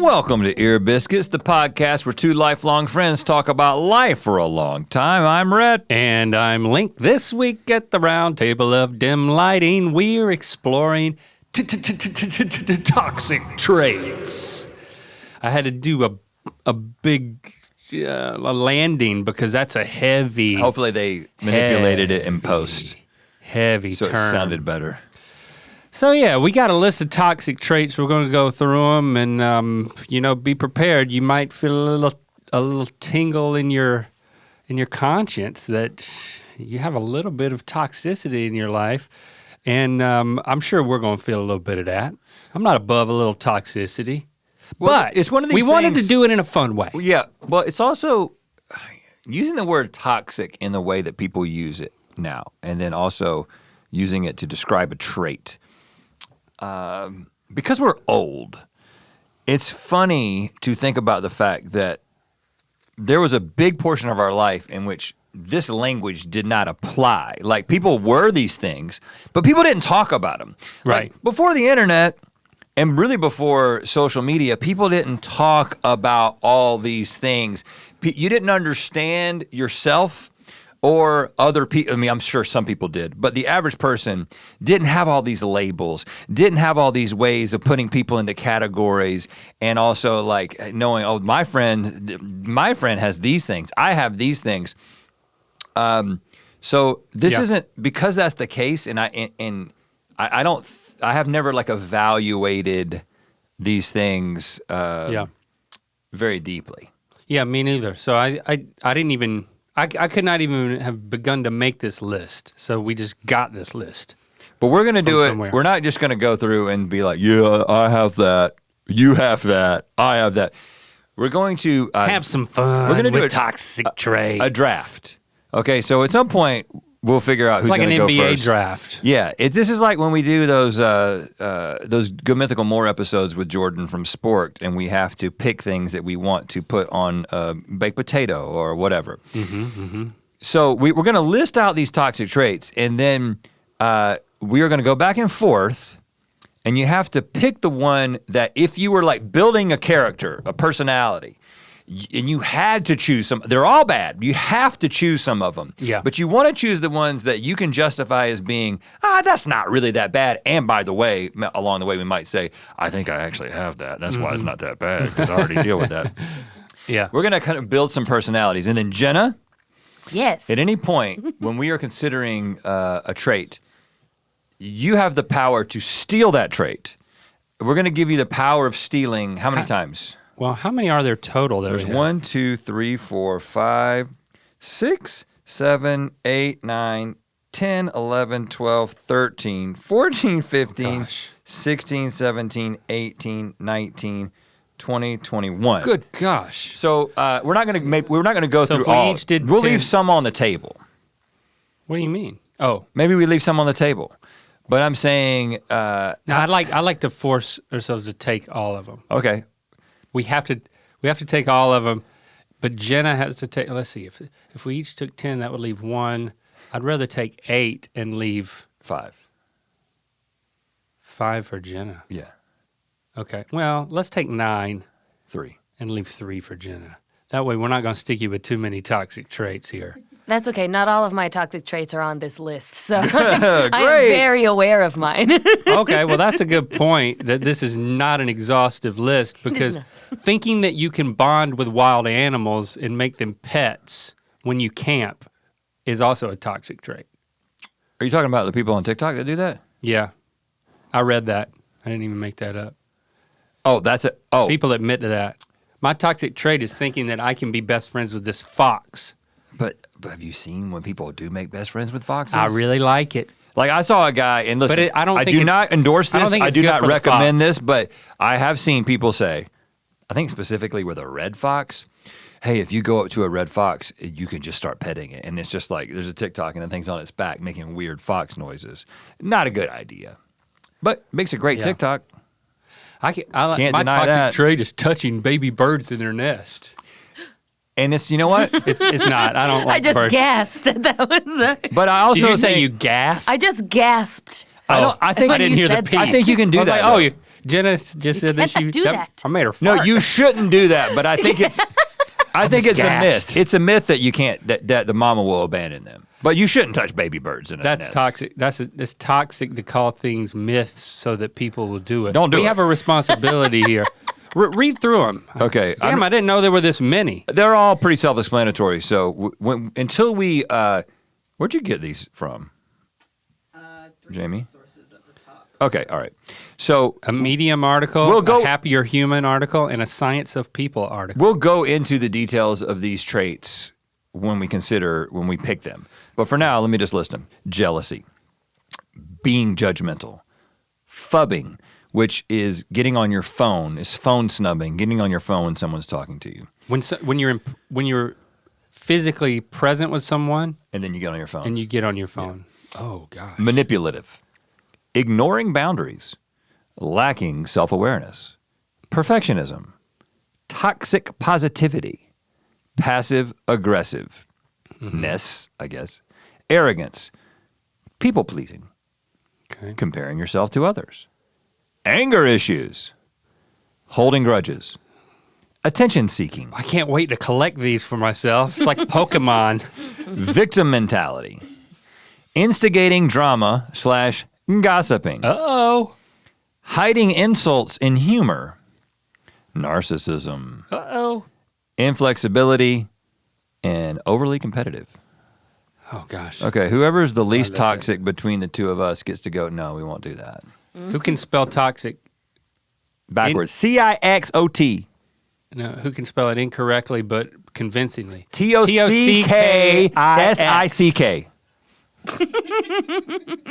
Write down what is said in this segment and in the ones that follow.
Welcome to Ear Biscuits, the podcast where two lifelong friends talk about life for a long time. I'm Rhett. And I'm Link. This week at the round table of dim lighting, we're exploring toxic traits. I had to do a big landing because that's a heavy... Hopefully they manipulated it in post. Heavy so term. It sounded better. So yeah, we got a list of toxic traits. We're going to go through them and, be prepared. You might feel a little tingle in your conscience that you have a little bit of toxicity in your life. And I'm sure we're going to feel a little bit of that. I'm not above a little toxicity. Well, but it's one of these we wanted things, to do it in a fun way. Yeah, well, it's also using the word toxic in the way that people use it now, and then also using it to describe a trait. Because we're old, it's funny to think about the fact that there was a big portion of our life in which this language did not apply. Like, people were these things, but people didn't talk about them. Right. Like, before the internet, and really before social media, people didn't talk about all these things. You didn't understand yourself or other people. I mean, I'm sure some people did, but the average person didn't have all these labels, didn't have all these ways of putting people into categories, and also like knowing, oh, my friend has these things, I have these things. So this isn't, because that's the case, and I have never like evaluated these things very deeply. Yeah, me neither. So I didn't even, I could not even have begun to make this list. So we just got this list. But we're gonna do it, somewhere. We're not just gonna go through and be like, yeah, I have that, you have that, I have that. We're going to have some fun. We're gonna do toxic traits. A draft. Okay, so at some point, we'll figure out who's going to go first. It's like an NBA draft. Yeah, this is like when we do those Good Mythical More episodes with Jordan from Sport, and we have to pick things that we want to put on baked potato or whatever. So we're going to list out these toxic traits, and then we are going to go back and forth, and you have to pick the one that, if you were like building a character, a personality, and you had to choose some, they're all bad. You have to choose some of them. Yeah. But you want to choose the ones that you can justify as being, that's not really that bad. And by the way, along the way, we might say, I think I actually have that. That's why it's not that bad, because I already deal with that. Yeah. We're going to kind of build some personalities. And then Jenna, yes, at any point when we are considering a trait, you have the power to steal that trait. We're going to give you the power of stealing how many times? Well, how many are there total? There's 1, 2, 3, 4, 5, 6, 7, 8, 9, 10, 11, 12, 13, 14, 15, 16, 17, 18, 19, 20, 21. Good gosh. So we're not gonna go So through if we all. each did We'll 10. leave some on the table. What do you mean? Oh, Maybe we leave some on the table. But I'm saying, no, I like to force ourselves to take all of them. okay. We have to take all of them, but Jenna has to take. Let's see, if we each took 10, that would leave 1. I'd rather take 8 and leave 5. 5 for Jenna. Yeah. Okay. Well, let's take 9 3. and leave 3 for Jenna. That way, we're not going to stick you with too many toxic traits here. that's okay. Not all of my toxic traits are on this list, so I am very aware of mine. Okay, well, that's a good point, that this is not an exhaustive list, because thinking that you can bond with wild animals and make them pets when you camp is also a toxic trait. Are you talking about the people on TikTok that do that? Yeah, I read that. I didn't even make that up. Oh, that's it. Oh, People admit to that. My toxic trait is thinking that I can be best friends with this fox. but have you seen when people do make best friends with foxes? I really like it. Like, I saw a guy, and listen, But I do not endorse this. I do not recommend this. this, but I have seen people say, I think specifically with a red fox, hey, if you go up to a red fox, you can just start petting it. And it's just like, there's a TikTok and the thing's on its back making weird fox noises. Not a good idea, but makes a great TikTok. My Can't deny toxic that. trait is touching baby birds in their nest. And it's, you know what? It's not. I don't like I just birds. gasped. That was. But I also Did you say think- you gasped? I just gasped. I think I didn't hear the said P. I think you can do I was that. like, though. Jenna just said that cannot do that. I made her No, fart. you shouldn't do that. But I think it's it's a gasped. myth. It's a myth that you can't that the mama will abandon them. But you shouldn't touch baby birds in a That's nest. toxic. It's toxic to call things myths so that people will do it. Don't do we it. have a responsibility here. Read through them. Okay. Damn, I didn't know there were this many. They're all pretty self-explanatory. So until we, where'd you get these from? Jamie? Okay, all right. So A Medium article, We'll go- a Happier Human article, and a Science of People article. we'll go into the details of these traits when we pick them. But for now, let me just list them. Jealousy, being judgmental, phubbing, which is getting on your phone, is phone snubbing, getting on your phone when someone's talking to you. When you're physically present with someone And then you get on your phone. and you get on your phone. Oh gosh. Manipulative, ignoring boundaries, lacking self-awareness, perfectionism, toxic positivity, passive aggressiveness, I guess, arrogance, people-pleasing, Okay. comparing yourself to others, anger issues, holding grudges, attention-seeking, I can't wait to collect these for myself. It's like Pokemon. victim mentality, instigating drama / gossiping, Uh-oh. hiding insults in humor, narcissism, Uh-oh. inflexibility, and overly competitive. Oh gosh. Okay, whoever's the least that's toxic between the two of us gets to go, no, we won't do that. Who can spell toxic? Backwards. CIXOT. No, who can spell it incorrectly but convincingly? TOCKSICK.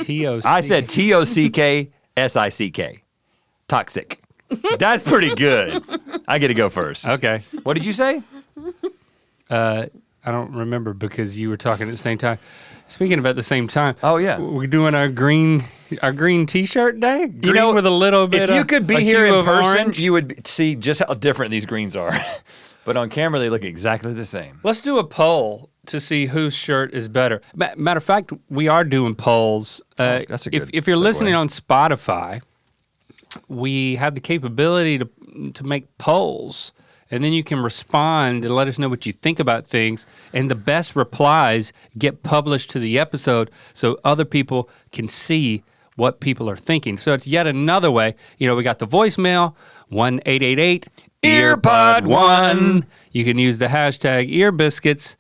T-O-C. I said TOCKSICK. Toxic. That's pretty good. I get to go first. Okay. What did you say? I don't remember because you were talking at the same time. Speaking of at the same time. Oh, yeah. We're doing our green T-shirt day. Green with a little bit. if you could be a here hue in of person, orange. you would see just how different these greens are. But on camera, they look exactly the same. Let's do a poll to see whose shirt is better. Matter of fact, we are doing polls. That's a good if you're segue. listening on Spotify, we have the capability to make polls, and then you can respond and let us know what you think about things. And the best replies get published to the episode so other people can see what people are thinking. So it's yet another way. You know, we got the voicemail, 1-888 Earpod1. You can use the hashtag Ear Biscuits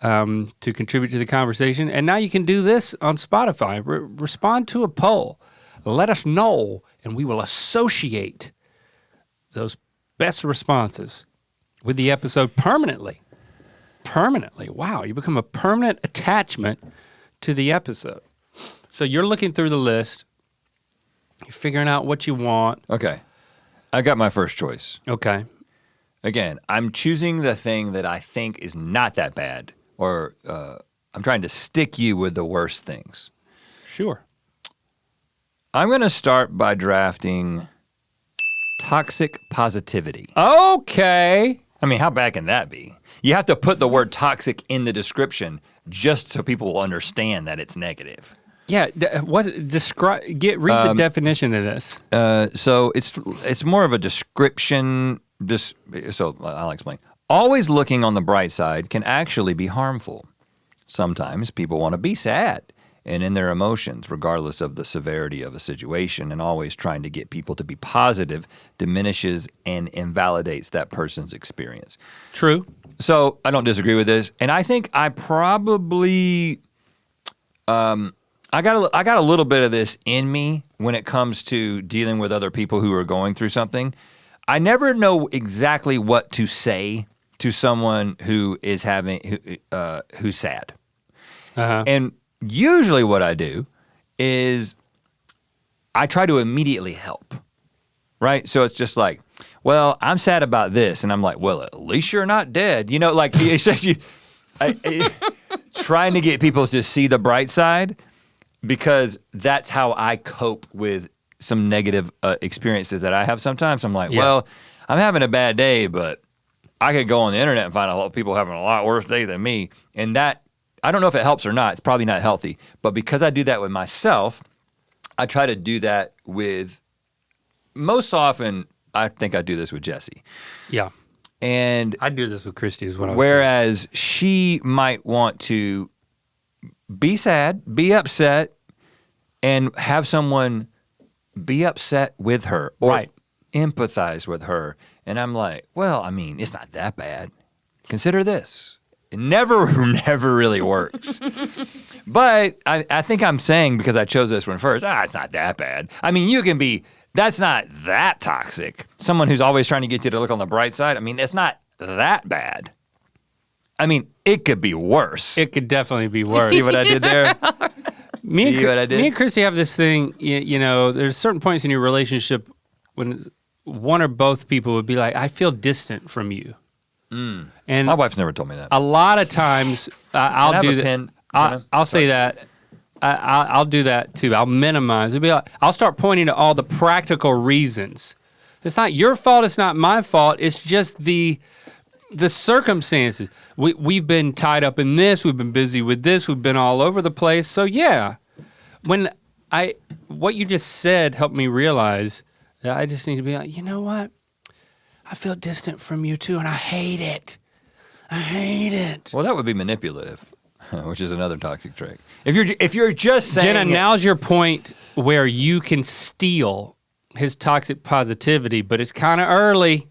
to contribute to the conversation. And now you can do this on Spotify. Respond to a poll. Let us know, and we will associate those best responses with the episode permanently. Permanently. Wow, you become a permanent attachment to the episode. So you're looking through the list. You're figuring out what you want. Okay. I got my first choice. Okay. Again, I'm choosing the thing that I think is not that bad, or I'm trying to stick you with the worst things. Sure. I'm going to start by drafting toxic positivity. Okay. I mean, how bad can that be? You have to put the word toxic in the description just so people will understand that it's negative. Yeah, read the definition of this. So it's more of a description. So I'll explain. Always looking on the bright side can actually be harmful. Sometimes people want to be sad and in their emotions, regardless of the severity of a situation, and always trying to get people to be positive diminishes and invalidates that person's experience. True. So I don't disagree with this, and I think I probably I got a little bit of this in me when it comes to dealing with other people who are going through something. I never know exactly what to say to someone who is who's sad. Uh-huh. And usually what I do is I try to immediately help, right? So it's just like, well, I'm sad about this. And I'm like, well, at least you're not dead. You know, like it's just trying to get people to see the bright side, because that's how I cope with some negative experiences that I have sometimes. I'm like, well, I'm having a bad day, but I could go on the internet and find a lot of people having a lot worse day than me. And that, I don't know if it helps or not. It's probably not healthy. But because I do that with myself, I try to do that with, most often, I think I do this with Jesse. Yeah. And I do this with Christy is what I was whereas she might want to be sad, be upset, and have someone be upset with her or empathize with her. And I'm like, well, I mean, it's not that bad. Consider this. It never really works. But I think I'm saying, because I chose this one first, it's not that bad. I mean, that's not that toxic. Someone who's always trying to get you to look on the bright side, I mean, it's not that bad. I mean, it could be worse. It could definitely be worse. See what I did there? Me and Christy have this thing, you know, there's certain points in your relationship when one or both people would be like, I feel distant from you. And my wife's never told me that. A lot of times I'll do that. I'll say that. I'll do that too. I'll minimize. It'll be like, I'll start pointing to all the practical reasons. It's not your fault. It's not my fault. It's just the circumstances. We've been tied up in this. We've been busy with this. We've been all over the place. So yeah, what you just said helped me realize that I just need to be like, you know what? I feel distant from you too, and I hate it. I hate it. Well, that would be manipulative, which is another toxic trait. If you're just saying, Jenna, now's your point where you can steal his toxic positivity, but it's kind of early.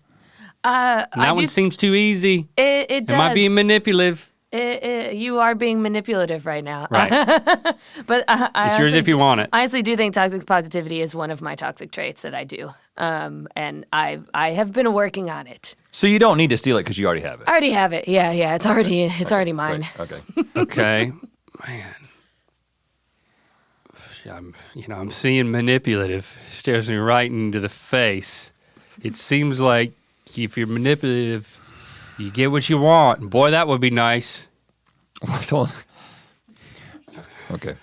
That one seems too easy. It does. Am I being manipulative? You are being manipulative right now. Right. But it's yours if you want it. I honestly do think toxic positivity is one of my toxic traits that I do. And I have been working on it. So you don't need to steal it because you already have it. I already have it. Yeah. It's already mine. Right. Okay. Okay. Man. I'm seeing manipulative. Stares me right into the face. It seems like if you're manipulative, you get what you want. And boy, that would be nice. Okay.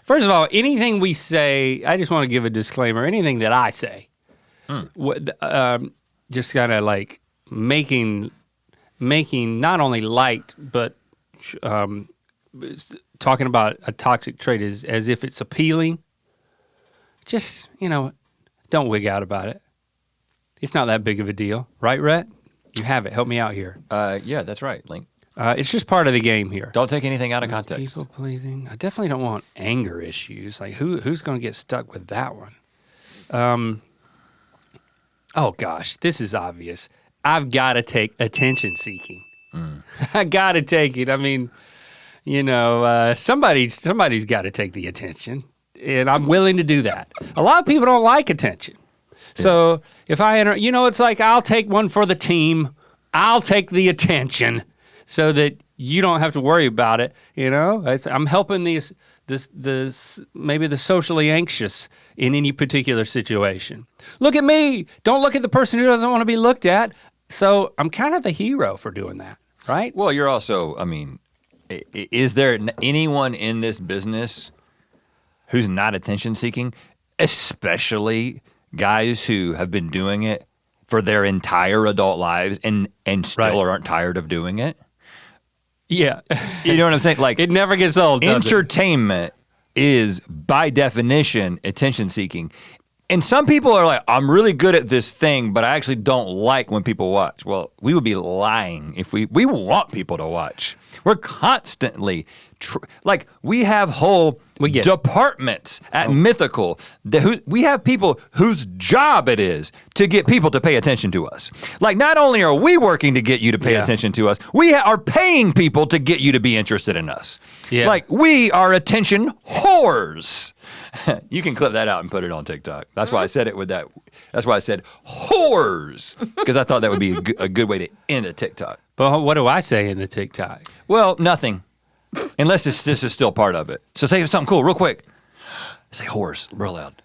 First of all, anything we say, I just want to give a disclaimer. Anything that I say, just kind of like making not only light, but talking about a toxic trait as if it's appealing. Just, don't wig out about it. It's not that big of a deal. Right, Rhett? You have it. Help me out here. Yeah, that's right, Link. It's just part of the game here. Don't take anything out of context. People pleasing. I definitely don't want anger issues. Like who's going to get stuck with that one? Oh gosh, this is obvious. I've got to take attention seeking. I got to take it. I mean, somebody's got to take the attention, and I'm willing to do that. A lot of people don't like attention. So if I enter, it's like I'll take one for the team. I'll take the attention so that you don't have to worry about it. I'm helping maybe the socially anxious in any particular situation. Look at me. Don't look at the person who doesn't want to be looked at. So I'm kind of the hero for doing that, right? Well, you're also, is there anyone in this business who's not attention seeking, especially guys who have been doing it for their entire adult lives and still aren't tired of doing it? Yeah. You know what I'm saying? Like, it never gets old, does it? Entertainment is, by definition, attention seeking. And some people are like, I'm really good at this thing, but I actually don't like when people watch. Well, we would be lying if we want people to watch. We're constantly, we have whole departments at Mythical. We have people whose job it is to get people to pay attention to us. Like, not only are we working to get you to pay attention to us, we are paying people to get you to be interested in us. Yeah. Like, we are attention whores. You can clip that out and put it on TikTok. That's why I said it with that. That's why I said whores, because I thought that would be a good way to end a TikTok. But what do I say in the TikTok? Well, nothing, unless this is still part of it. So say something cool real quick. Say whores real loud.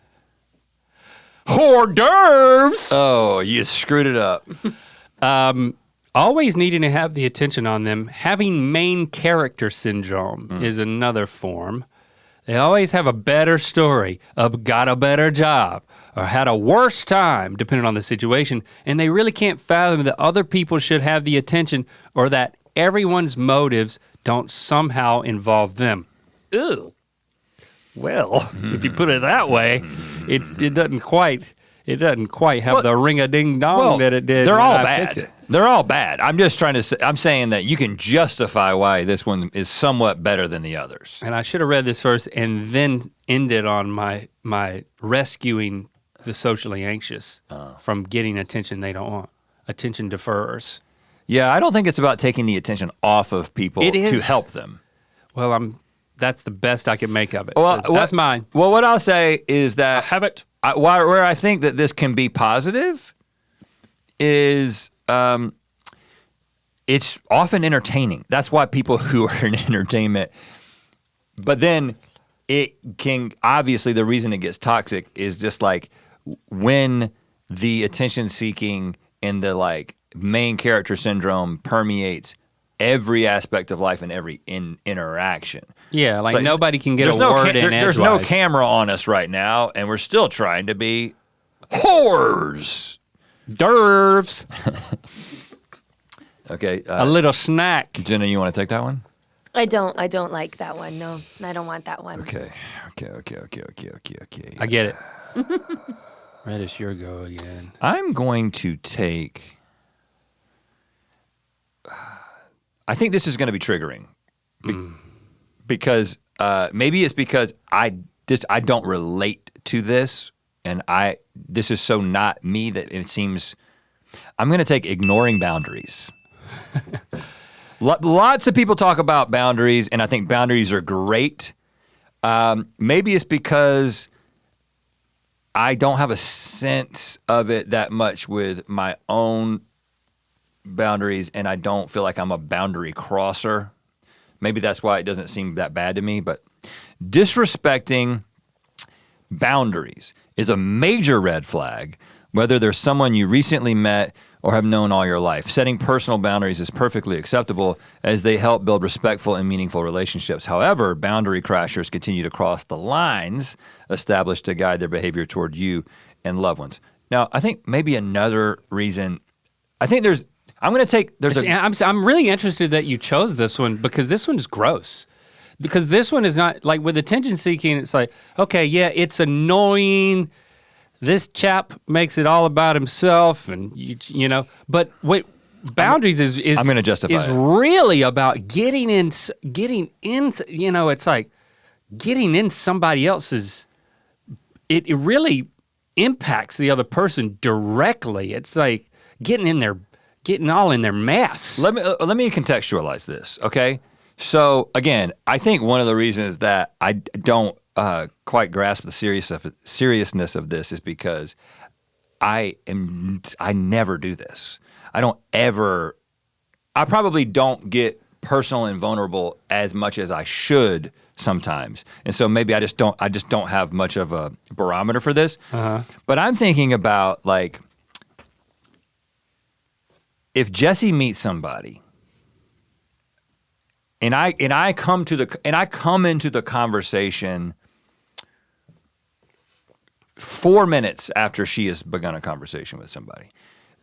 Hors d'oeuvres. Oh, you screwed it up. Always needing to have the attention on them. Having main character syndrome is another form. They always have a better story, got a better job, or had a worse time, depending on the situation, and they really can't fathom that other people should have the attention or that everyone's motives don't somehow involve them. Ew. Well, if you put it that way, it doesn't quite have the ring-a-ding-dong that it did. They're all bad. They're all bad. I'm just trying to say, I'm saying that you can justify why this one is somewhat better than the others. And I should have read this first and then ended on my rescuing the socially anxious from getting attention they don't want. Attention deferrers. Yeah, I don't think it's about taking the attention off of people to help them. Well, that's the best I can make of it. Well, so that's mine. Well, what I'll say is that I have it. Where I think that this can be positive is it's often entertaining. That's why people who are in entertainment, but then it can, obviously the reason it gets toxic is just like when the attention seeking and the like main character syndrome permeates every aspect of life and every interaction. Yeah, like nobody can get a word in edgewise. There's no camera on us right now, and we're still trying to be whores. Dervs. Okay. A little snack. Jenna, you want to take that one? I don't like that one. No, I don't want that one. Okay. I get it. Red, it's your go again. I'm going to take, I think this is going to be triggering. Because maybe it's because I don't relate to this, and this is so not me that it seems. I'm going to take ignoring boundaries. Lots of people talk about boundaries, and I think boundaries are great. Maybe it's because I don't have a sense of it that much with my own boundaries, and I don't feel like I'm a boundary crosser. Maybe that's why it doesn't seem that bad to me, but disrespecting boundaries is a major red flag, whether there's someone you recently met or have known all your life. Setting personal boundaries is perfectly acceptable as they help build respectful and meaningful relationships. However, boundary crashers continue to cross the lines established to guide their behavior toward you and loved ones. Now, I think maybe another reason, I'm really interested that you chose this one because this one is gross. Because this one is not, like with attention seeking, it's like, okay, yeah, it's annoying. This chap makes it all about himself and you know, but what boundaries is I'm gonna justify is it. really about getting in, you know, it's like getting in somebody else's, it really impacts the other person directly. It's like getting all in their mess. Let me contextualize this, okay? So again, I think one of the reasons that I don't quite grasp the seriousness of this is because I never do this. I probably don't get personal and vulnerable as much as I should sometimes. And so maybe I just don't have much of a barometer for this. Uh-huh. But I'm thinking about like, if Jesse meets somebody and I come into the conversation 4 minutes after she has begun a conversation with somebody,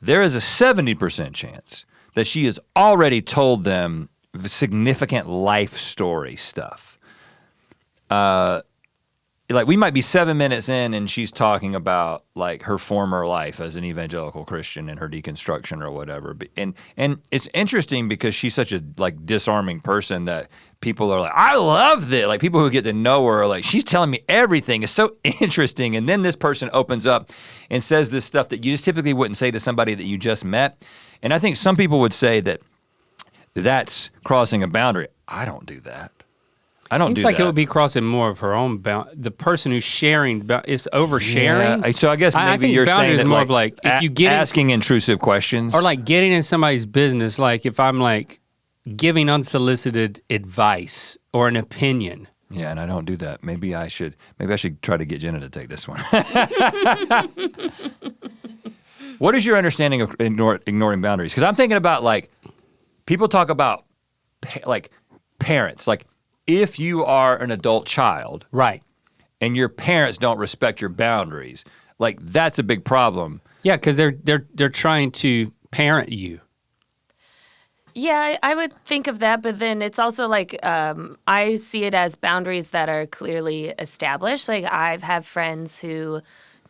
there is a 70% chance that she has already told them significant life story stuff. Like we might be 7 minutes in and she's talking about like her former life as an evangelical Christian and her deconstruction or whatever. And it's interesting because she's such a like disarming person that people are like, I love this. Like people who get to know her are like, she's telling me everything. It's so interesting. And then this person opens up and says this stuff that you just typically wouldn't say to somebody that you just met. And I think some people would say that that's crossing a boundary. I don't do that. I don't do that. Seems like it would be crossing more of her own bound. The person who's sharing is oversharing. Yeah. So I guess maybe I think you're saying that more like, of like if you get asking intrusive questions, or like getting in somebody's business. Like if I'm like giving unsolicited advice or an opinion. Yeah, and I don't do that. Maybe I should try to get Jenna to take this one. What is your understanding of ignoring boundaries? Because I'm thinking about like people talk about like parents, like. If you are an adult child, right, and your parents don't respect your boundaries, like that's a big problem. Yeah, because they're trying to parent you. Yeah, I would think of that, but then it's also like I see it as boundaries that are clearly established. Like I've had friends who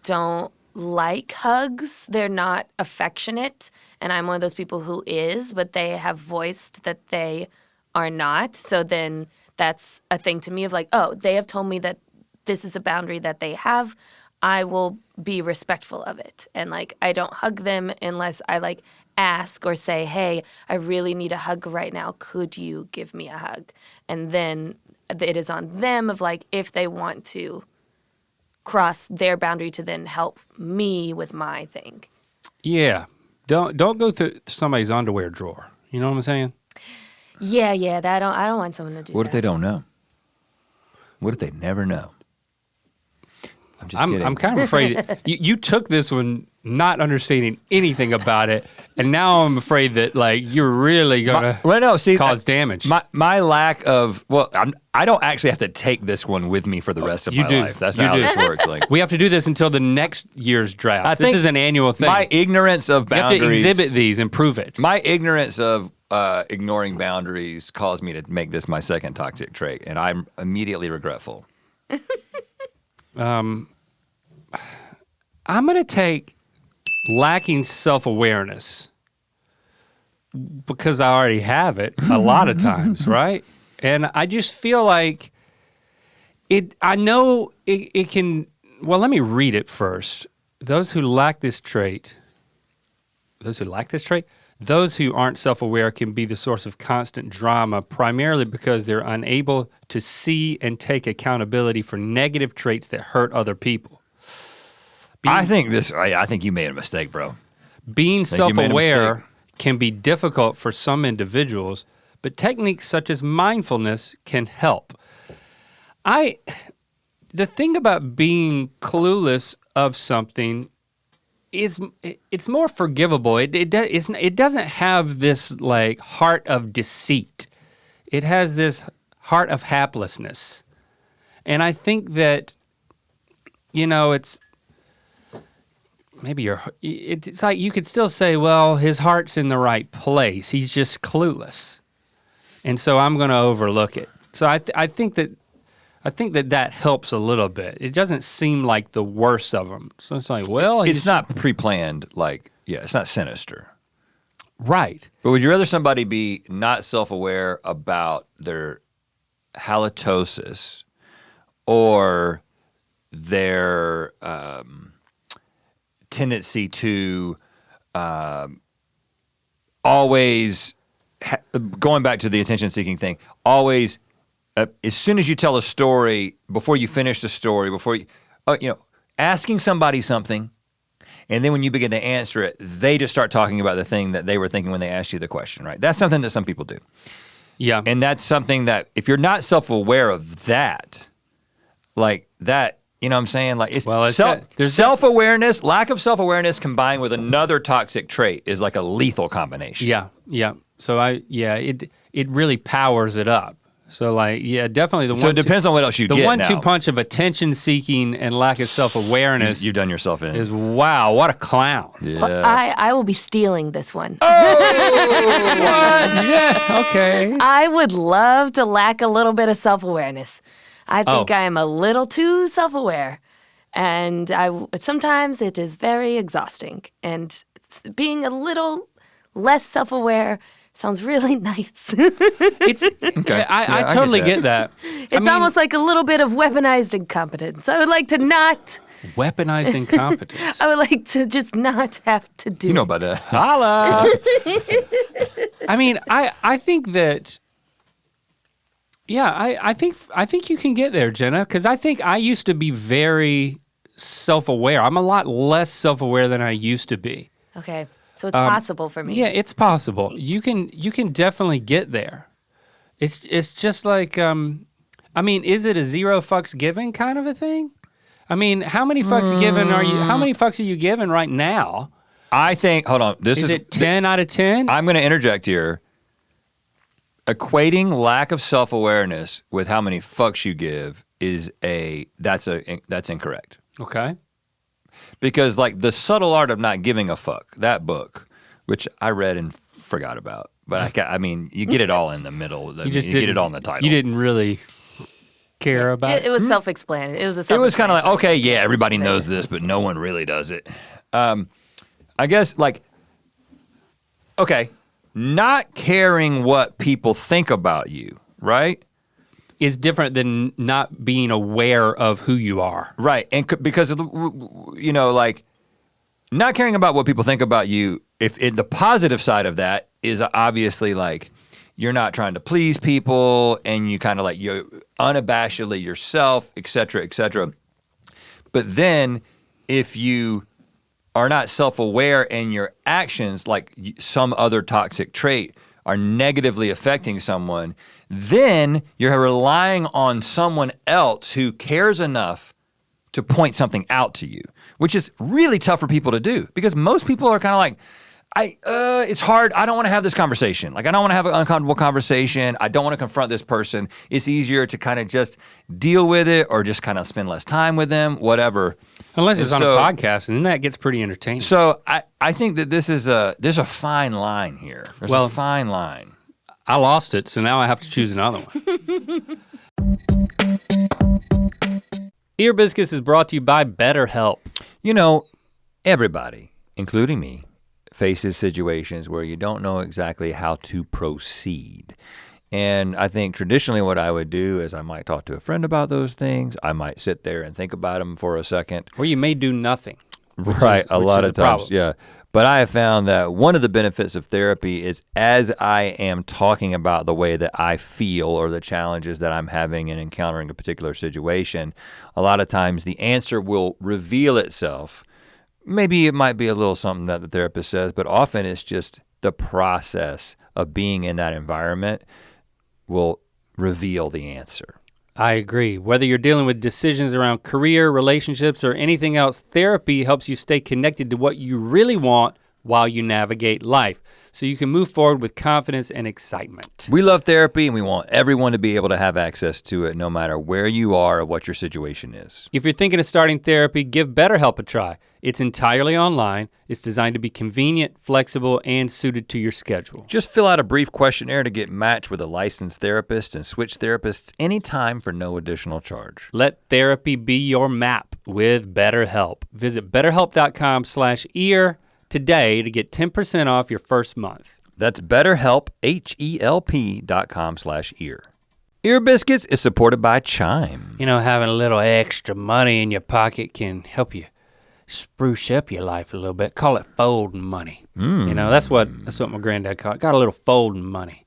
don't like hugs. They're not affectionate, and I'm one of those people who is, but they have voiced that they are not. So then that's a thing to me of like, oh, they have told me that this is a boundary that they have. I will be respectful of it. And like I don't hug them unless I like ask or say, hey, I really need a hug right now. Could you give me a hug? And then it is on them of like if they want to cross their boundary to then help me with my thing. Yeah. Don't go through somebody's underwear drawer. You know what I'm saying? Yeah, that I don't want someone to do that. What if they don't know? What if they never know? I'm just kidding. I'm kind of afraid you took this one not understanding anything about it, and now I'm afraid that like you're really gonna cause damage. My lack of I don't actually have to take this one with me for the rest of my life. That's not how this works. Like we have to do this until the next year's draft. This is an annual thing. My ignorance of boundaries. You have to exhibit these and prove it. My ignorance of ignoring boundaries caused me to make this my second toxic trait, and I'm immediately regretful. I'm gonna take lacking self-awareness because I already have it a lot of times, right? And I just feel like I know it can, well, let me read it first. Those who lack this trait, those who aren't self-aware can be the source of constant drama, primarily because they're unable to see and take accountability for negative traits that hurt other people. I think you made a mistake, bro. Being self-aware can be difficult for some individuals, but techniques such as mindfulness can help. The thing about being clueless of something is it's more forgivable. It doesn't have this like heart of deceit. It has this heart of haplessness. And I think that, it's maybe it's like you could still say, well, his heart's in the right place. He's just clueless. And so I'm going to overlook it. So I think that helps a little bit. It doesn't seem like the worst of them. So it's like, well, it's not pre-planned. Like, it's not sinister. Right. But would you rather somebody be not self-aware about their halitosis or their tendency to always, going back to the attention-seeking thing, always, as soon as you tell a story, before you finish the story, asking somebody something, and then when you begin to answer it, they just start talking about the thing that they were thinking when they asked you the question, right? That's something that some people do. Yeah. And that's something that, if you're not self-aware of that, like that, you know what I'm saying? Like self-awareness, lack of self-awareness combined with another toxic trait is like a lethal combination. Yeah. So it really powers it up. So definitely So it depends on what else you get now. The 1-2 punch of attention seeking and lack of self-awareness. You've done yourself in. Is wow, what a clown. Yeah. Well, I will be stealing this one. Oh, what? Yeah, okay. I would love to lack a little bit of self-awareness. I think I am a little too self-aware, and sometimes it is very exhausting. And being a little less self-aware sounds really nice. Okay. I totally get that. It's almost like a little bit of weaponized incompetence. I would like to not. Weaponized incompetence. I would like to just not have to do it. You know about that. Holla. I think that. Yeah, I think you can get there, Jenna, because I think I used to be very self-aware. I'm a lot less self-aware than I used to be. Okay, so it's possible for me. Yeah, it's possible. You can definitely get there. It's just like, is it a zero fucks given kind of a thing? How many fucks given are you? How many fucks are you given right now? I think. Hold on. Is it 10 out of 10? I'm going to interject here. Equating lack of self-awareness with how many fucks you give that's incorrect. Okay. Because like The Subtle Art of Not Giving a Fuck, that book, which I read and forgot about, But I mean, you get it all in the middle. You just get it all in the title. You didn't really care about It was self-explanatory. It was kind of like, okay, yeah, everybody knows this, but no one really does it. I guess like, okay, not caring what people think about you, right? Is different than not being aware of who you are. Right, and because you know, like, not caring about what people think about you. If the positive side of that is obviously like you're not trying to please people, and you kind of like you're unabashedly yourself, et cetera, et cetera. But then, if you are not self-aware and your actions, like some other toxic trait, are negatively affecting someone, then you're relying on someone else who cares enough to point something out to you, which is really tough for people to do because most people are kind of like, it's hard. I don't want to have this conversation. Like, I don't want to have an uncomfortable conversation. I don't want to confront this person. It's easier to kind of just deal with it or just kind of spend less time with them, whatever. Unless it's on a podcast, and then that gets pretty entertaining. So I think that there's a fine line here. There's a fine line. I lost it, so now I have to choose another one. Ear Biscuits is brought to you by BetterHelp. You know, everybody, including me, faces situations where you don't know exactly how to proceed. And I think traditionally what I would do is I might talk to a friend about those things. I might sit there and think about them for a second. Or you may do nothing. Right, a lot of times, problem. yeah. But I have found that one of the benefits of therapy is as I am talking about the way that I feel or the challenges that I'm having in encountering a particular situation, a lot of times the answer will reveal itself. Maybe it might be a little something that the therapist says, but often it's just the process of being in that environment will reveal the answer. I agree. Whether you're dealing with decisions around career, relationships, or anything else, therapy helps you stay connected to what you really want while you navigate life, so you can move forward with confidence and excitement. We love therapy and we want everyone to be able to have access to it no matter where you are or what your situation is. If you're thinking of starting therapy, give BetterHelp a try. It's entirely online. It's designed to be convenient, flexible, and suited to your schedule. Just fill out a brief questionnaire to get matched with a licensed therapist and switch therapists anytime for no additional charge. Let therapy be your map with BetterHelp. Visit betterhelp.com/ear today to get 10% off your first month. That's BetterHelp, HELP.com/ear. Ear Biscuits is supported by Chime. You know, having a little extra money in your pocket can help you spruce up your life a little bit. Call it folding money. You know, that's what my granddad called it. Got a little folding money.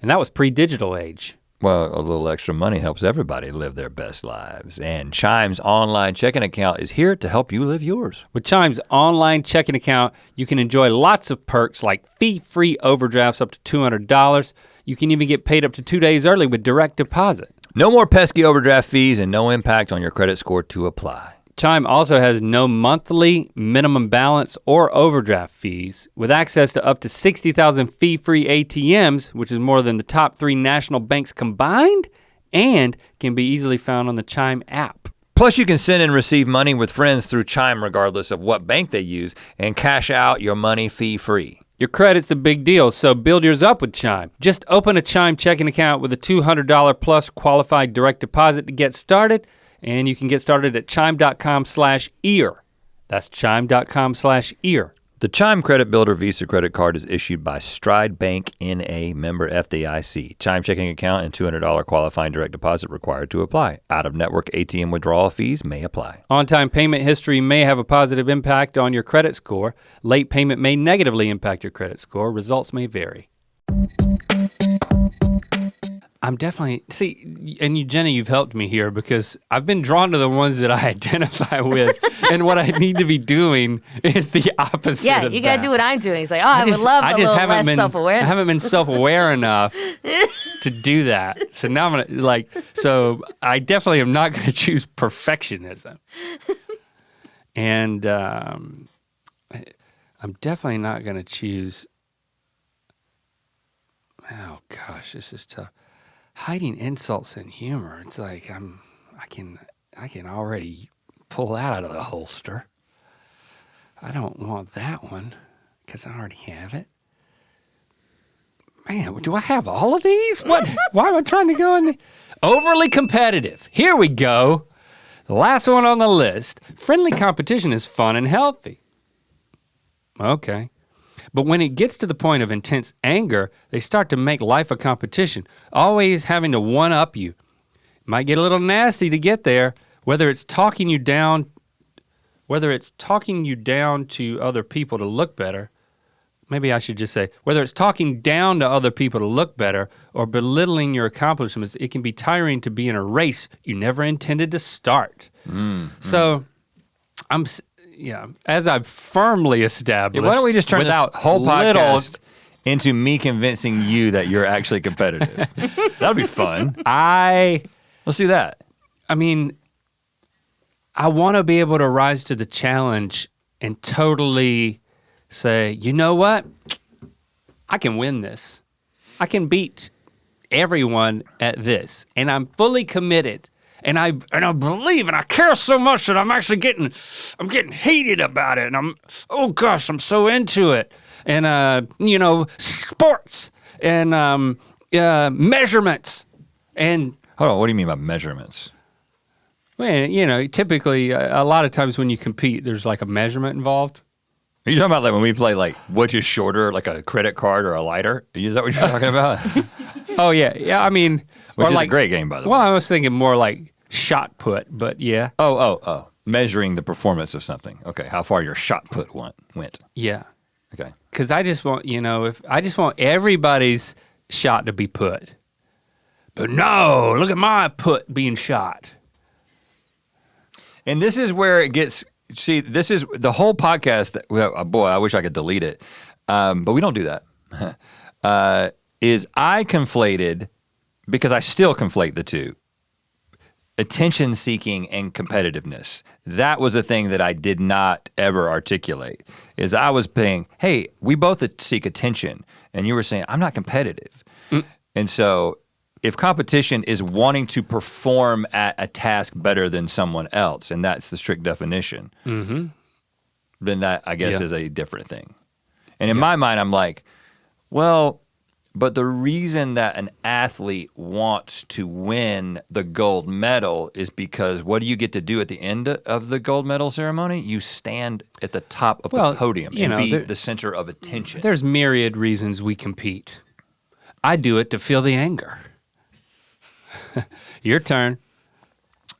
And that was pre-digital age. Well, a little extra money helps everybody live their best lives. And Chime's online checking account is here to help you live yours. With Chime's online checking account, you can enjoy lots of perks like fee-free overdrafts up to $200. You can even get paid up to 2 days early with direct deposit. No more pesky overdraft fees and no impact on your credit score to apply. Chime also has no monthly minimum balance or overdraft fees, with access to up to 60,000 fee-free ATMs, which is more than the top 3 national banks combined, and can be easily found on the Chime app. Plus you can send and receive money with friends through Chime regardless of what bank they use and cash out your money fee-free. Your credit's a big deal, so build yours up with Chime. Just open a Chime checking account with a $200 plus qualified direct deposit to get started, and you can get started at chime.com/ear. That's chime.com/ear. The Chime Credit Builder Visa credit card is issued by Stride Bank N.A. member FDIC. Chime checking account and $200 qualifying direct deposit required to apply. Out-of-network ATM withdrawal fees may apply. On-time payment history may have a positive impact on your credit score. Late payment may negatively impact your credit score. Results may vary. I'm definitely, and you, Jenny, you've helped me here because I've been drawn to the ones that I identify with, and what I need to be doing is the opposite of that. Yeah, you gotta do what I'm doing. It's like, I would love a little less self-awareness. I haven't been self-aware enough to do that. So now I'm gonna, so I definitely am not gonna choose perfectionism. And I'm definitely not gonna choose, oh gosh, this is tough. Hiding insults and humor. It's like I can already pull that out of the holster. I don't want that one because I already have it. Man, do I have all of these? What? Why am I trying to go in? Overly competitive. Here we go. The last one on the list. Friendly competition is fun and healthy. Okay. But when it gets to the point of intense anger, they start to make life a competition, always having to one-up you. It might get a little nasty to get there, whether it's talking you down to other people to look better. Maybe I should just say, whether it's talking down to other people to look better or belittling your accomplishments, it can be tiring to be in a race you never intended to start. So, as I've firmly established. Why don't we just turn this whole podcast into me convincing you that you're actually competitive? That'll be fun. Let's do that. I mean, I want to be able to rise to the challenge and totally say, you know what? I can win this. I can beat everyone at this. And I'm fully committed. And I believe and I care so much that I'm actually getting heated about it. And I'm so into it. And sports and measurements and hold on, what do you mean by measurements? Well, typically a lot of times when you compete, there's like a measurement involved. Are you talking about like when we play like which is shorter, like a credit card or a lighter? Is that what you're talking about? Oh yeah. I mean, which is a great game, by the way. Well, I was thinking more like shot put, but yeah. Oh. Measuring the performance of something. Okay, how far your shot put went. Yeah. Okay. Because I just want, I just want everybody's shot to be put. But no, look at my put being shot. And this is where it gets. See, this is the whole podcast. Boy, I wish I could delete it, but we don't do that. Is I conflated, because I still conflate the two, attention seeking and competitiveness. That was a thing that I did not ever articulate. Is I was saying, hey, we both seek attention, and you were saying I'm not competitive, and so. If competition is wanting to perform at a task better than someone else, and that's the strict definition, then that, I guess, is a different thing. And in my mind, I'm like, well, but the reason that an athlete wants to win the gold medal is because what do you get to do at the end of the gold medal ceremony? You stand at the top of the podium and be the center of attention. There's myriad reasons we compete. I do it to feel the anger. Your turn.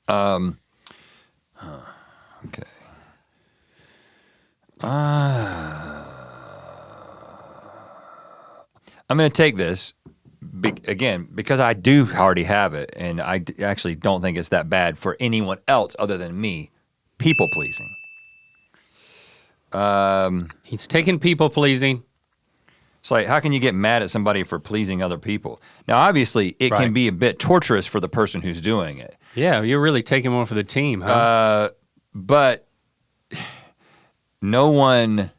Okay. I'm going to take this, again, because I do already have it, and I actually don't think it's that bad for anyone else other than me. People pleasing. He's taking people pleasing. It's like, how can you get mad at somebody for pleasing other people? Now, obviously, it can be a bit torturous for the person who's doing it. Yeah, you're really taking one for the team, huh? But no one,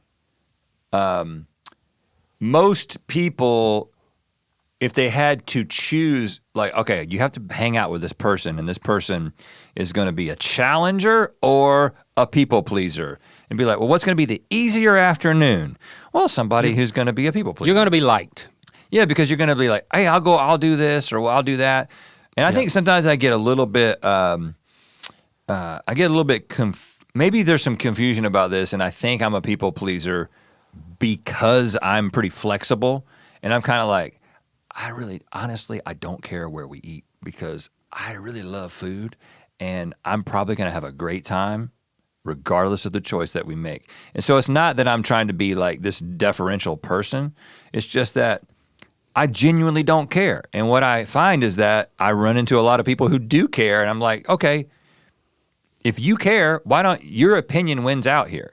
most people, if they had to choose, like, okay, you have to hang out with this person, and this person is going to be a challenger or a people pleaser. And be like, well, what's going to be the easier afternoon? Well, somebody who's going to be a people pleaser. You're going to be liked. Yeah, because you're going to be like, hey, I'll do this, or well, I'll do that. And I think sometimes I get a little bit, maybe there's some confusion about this, and I think I'm a people pleaser because I'm pretty flexible. And I'm kind of like, honestly, I don't care where we eat because I really love food, and I'm probably going to have a great time regardless of the choice that we make. And so it's not that I'm trying to be like this deferential person. It's just that I genuinely don't care. And what I find is that I run into a lot of people who do care, and I'm like, okay, if you care, why don't your opinion wins out here?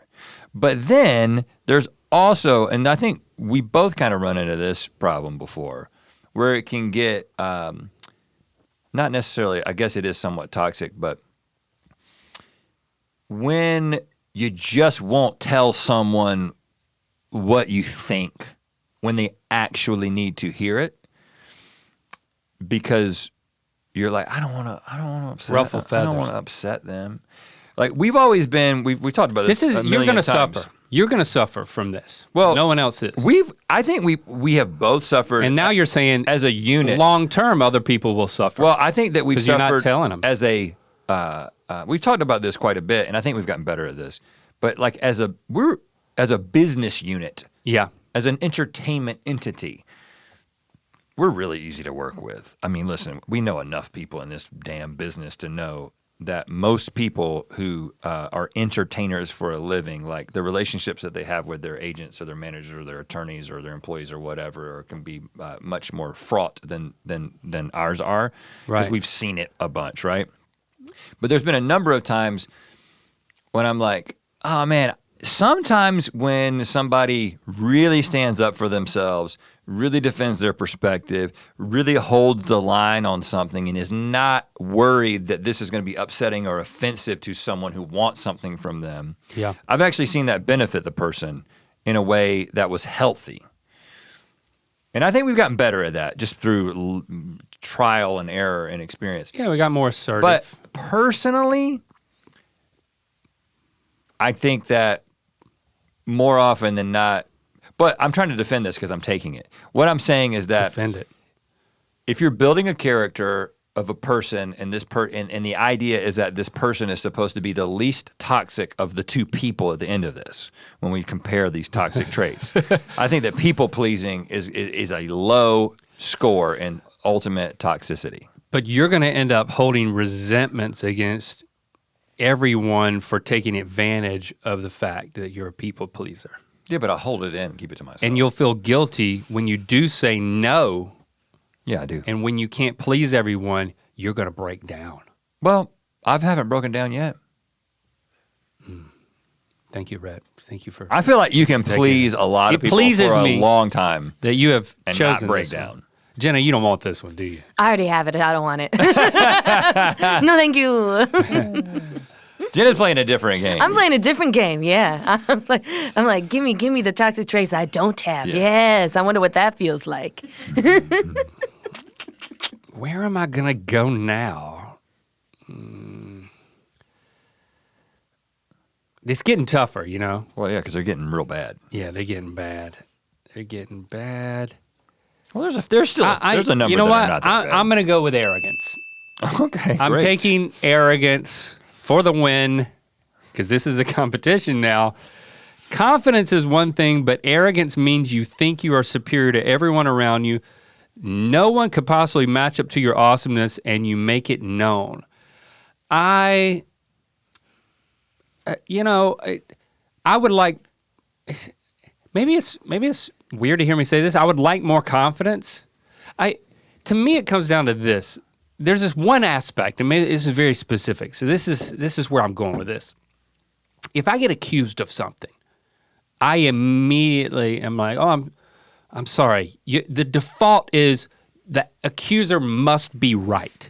But then there's also, and I think we both kind of run into this problem before, where it can get, not necessarily, I guess it is somewhat toxic, but when you just won't tell someone what you think when they actually need to hear it, because you're like, I don't want to upset. Ruffle feathers. I don't want to upset them. Like we've always been, we've talked about this. You're going to suffer. You're going to suffer from this. Well, no one else is. I think we have both suffered. And now you're saying as a unit, long term, other people will suffer. Well, I think that we've suffered you're not telling them. as a. We've talked about this quite a bit, and I think we've gotten better at this. But like as a business unit, yeah, as an entertainment entity, we're really easy to work with. I mean, listen, we know enough people in this damn business to know that most people who are entertainers for a living, like the relationships that they have with their agents or their managers or their attorneys or their employees or whatever, or can be much more fraught than ours are, because we've seen it a bunch, right? But there's been a number of times when I'm like, oh man, sometimes when somebody really stands up for themselves, really defends their perspective, really holds the line on something and is not worried that this is going to be upsetting or offensive to someone who wants something from them. Yeah. I've actually seen that benefit the person in a way that was healthy. And I think we've gotten better at that just through trial and error and experience. Yeah, we got more assertive. But personally, I think that more often than not, but I'm trying to defend this because I'm taking it. What I'm saying is that defend it. If you're building a character of a person and and the idea is that this person is supposed to be the least toxic of the two people at the end of this, when we compare these toxic traits, I think that people pleasing is a low score in ultimate toxicity. But you're going to end up holding resentments against everyone for taking advantage of the fact that you're a people pleaser. Yeah, but I'll hold it in and keep it to myself. And you'll feel guilty when you do say no. Yeah, I do. And when you can't please everyone, you're going to break down. Well, I haven't broken down yet. Thank you, Rhett. Thank you for. I feel like you can please a lot of people for a long time that you have and chosen not break this down. One. Jenna, you don't want this one, do you? I already have it. I don't want it. No, thank you. Jenna's playing a different game. I'm playing a different game. Yeah, I'm like, give me the toxic traits I don't have. Yeah. Yes, I wonder what that feels like. Where am I gonna go now? It's getting tougher, you know. Well, yeah, because they're getting real bad. Yeah, they're getting bad. They're getting bad. Well, there's still a number. You know that what? are not that bad. I'm gonna go with arrogance. Okay, I'm great. taking arrogance for the win, because this is a competition now. Confidence is one thing, but arrogance means you think you are superior to everyone around you. No one could possibly match up to your awesomeness, and you make it known. I would like, maybe it's weird to hear me say this. I would like more confidence. To me, it comes down to this. There's this one aspect, and maybe this is very specific. So this is where I'm going with this. If I get accused of something, I immediately am like, oh, I'm sorry. The default is the accuser must be right.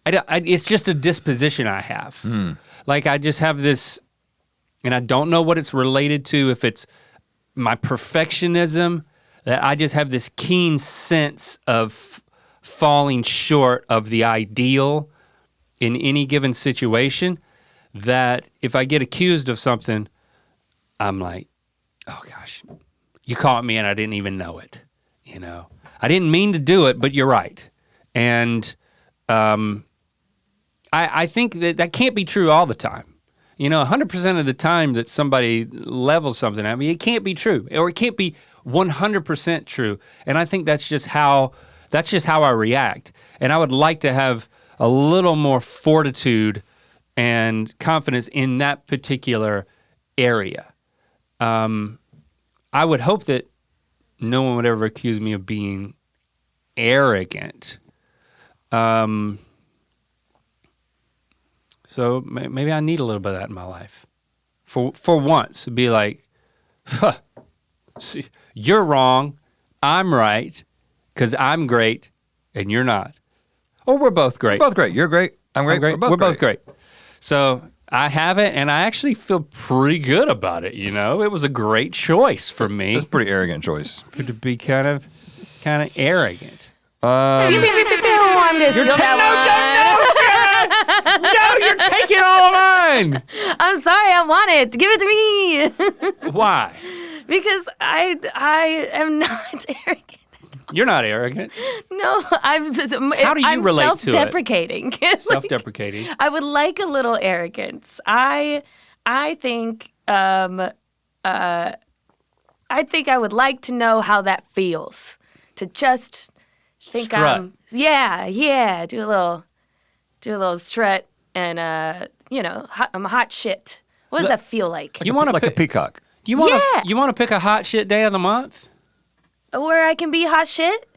It's just a disposition I have. Like I just have this, and I don't know what it's related to, if it's my perfectionism, that I just have this keen sense of falling short of the ideal in any given situation, that if I get accused of something, I'm like, oh gosh, you caught me and I didn't even know it. You know, I didn't mean to do it, but you're right. And I think that can't be true all the time. You know, 100% of the time that somebody levels something at me, it can't be true, or it can't be 100% true. And I think that's just how I react. And I would like to have a little more fortitude and confidence in that particular area. I would hope that no one would ever accuse me of being arrogant. So maybe I need a little bit of that in my life. For once, be like, see, you're wrong, I'm right, because I'm great and you're not. Or we're both great. We're both great. You're great. I'm great. We're both great. So I have it, and I actually feel pretty good about it, you know? It was a great choice for me. That's a pretty arrogant choice. To be kind of arrogant. I'm gonna steal that one. No, you're taking all of mine. I'm sorry, I want it. Give it to me. Why? Because I am not arrogant. You're not arrogant. No, How do you I'm relate to it? self-deprecating. Self-deprecating. I would like a little arrogance. I think I would like to know how that feels. To just think Strut. do a little strut and I'm a hot shit. What does that feel like? You want to like a peacock. You want to Yeah. you want to pick a hot shit day of the month? Where I can be hot shit?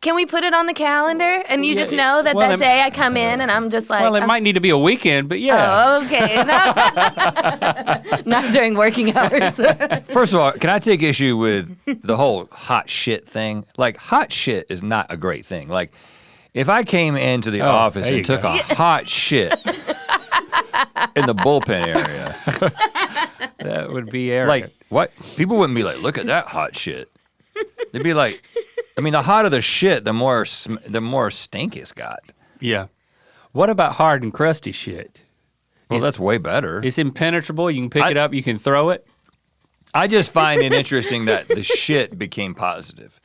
Can we put it on the calendar and you Yeah, just know that well, that day I come in and I'm just like, Well, it might need to be a weekend, but yeah. oh, okay. No. Not during working hours. First of all, can I take issue with the whole hot shit thing? Like, hot shit is not a great thing. Like, if I came into the office there and you took go. a hot shit in the bullpen area, That would be arrogant. like, what? People wouldn't be like, look at that hot shit. They'd be like, I mean, the hotter the shit, the more stink it's got. Yeah. What about hard and crusty shit? Well, that's way better. It's impenetrable. You can pick it up. You can throw it. I just find it interesting that the shit became positive.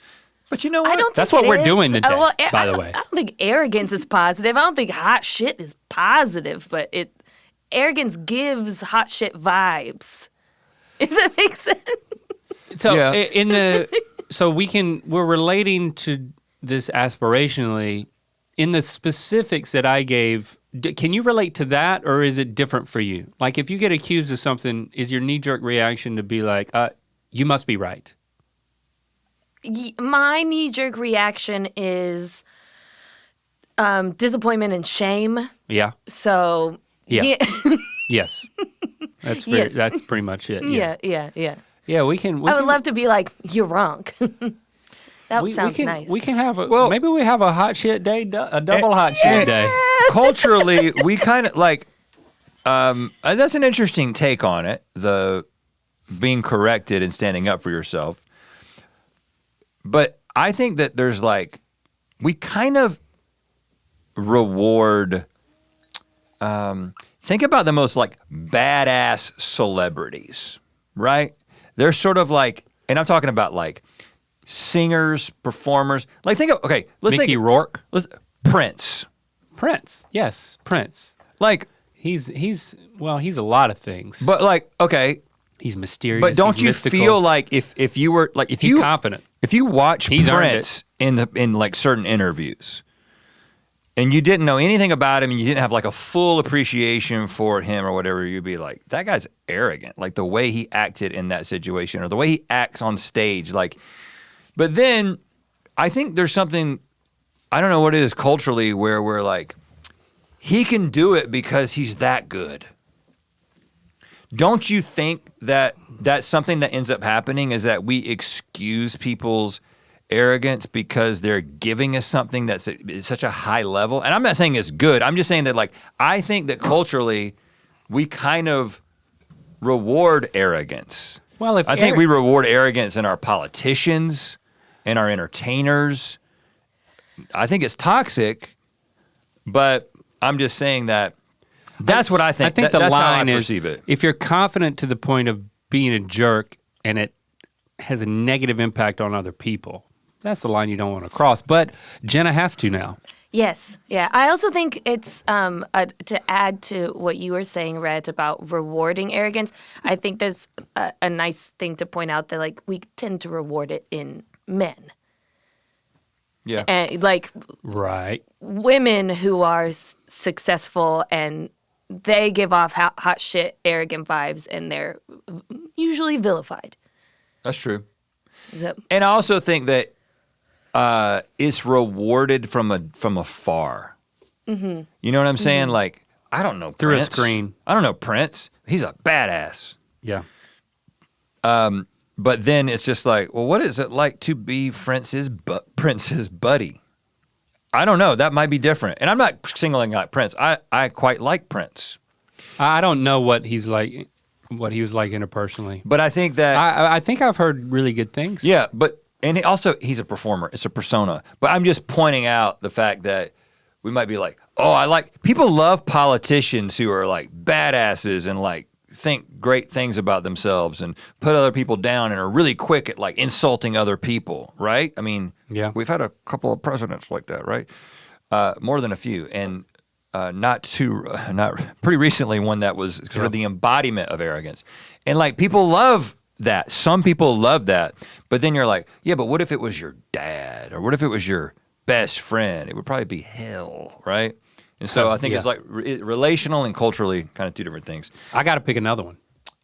But you know what? I don't That's think what it we're doing is. today, by I the don't- way. I don't think arrogance is positive. I don't think hot shit is positive, but arrogance gives hot shit vibes. If that makes sense. So Yeah. we're relating to this aspirationally in the specifics that I gave. Can you relate to that, or is it different for you? Like, if you get accused of something, is your knee-jerk reaction to be like, you must be right? My knee-jerk reaction is disappointment and shame. Yeah. So Yeah. Yes. That's very, Yes. that's pretty much it. yeah. Yeah, we can. I would love to be like, you're wrong. That sounds nice. We can have Well- maybe we have a hot shit day, a double hot shit day. Culturally, we kind of like, that's an interesting take on it, the being corrected and standing up for yourself. But I think that there's like, we kind of reward, think about the most like badass celebrities, right? They're sort of like, and I'm talking about like singers, performers. Like think of, okay, let's Mickey think, Rourke, Prince. Prince. Yes, Prince. Like, He's a lot of things. but like, okay, He's mysterious. but don't he's you mystical. feel like if you were like if he's you confident? if you watch He's earned Prince in like certain interviews and you didn't know anything about him and you didn't have like a full appreciation for him or whatever, you'd be like, that guy's arrogant. Like the way he acted in that situation or the way he acts on stage. Like, but then I think there's something, I don't know what it is culturally where we're like, he can do it because he's that good. Don't you think that that's something that ends up happening is that we excuse people's arrogance because they're giving us something that's at such a high level? And I'm not saying it's good. I'm just saying that like, I think that culturally we kind of reward arrogance. Well, if I think we reward arrogance in our politicians and our entertainers. I think it's toxic, but I'm just saying that that's what I think. I think that's the line how I is perceive it. if you're confident to the point of being a jerk and it has a negative impact on other people, that's the line you don't want to cross. But Jenna has to now. Yes, yeah. I also think it's to add to what you were saying, Rhett, about rewarding arrogance. I think there's a nice thing to point out that like we tend to reward it in men, Yeah. and like Right. women who are successful and they give off hot shit, arrogant vibes, and they're usually vilified. That's true. So, And I also think that it's rewarded from afar. Mm-hmm. You know what I'm saying? Like, I don't know Through a Prince. screen. I don't know Prince. He's a badass. Yeah. But then it's just like, well, what is it like to be Prince's buddy? I don't know. That might be different. And I'm not singling out Prince. I quite like Prince. I don't know what he's like, what he was like interpersonally. But I think that I think I've heard really good things. yeah, but and he's a performer. It's a persona. But I'm just pointing out the fact that we might be like, oh, people love politicians who are like badasses and like think great things about themselves and put other people down and are really quick at like insulting other people, right? I mean, Yeah. we've had a couple of presidents like that, right? More than a few, and not pretty recently one that was sort of the embodiment of arrogance. And like people love that. Some people love that, but then you're like, yeah, but what if it was your dad, or what if it was your best friend? It would probably be hell, right? And so I think it's like relational and culturally kind of two different things. I got to pick another one.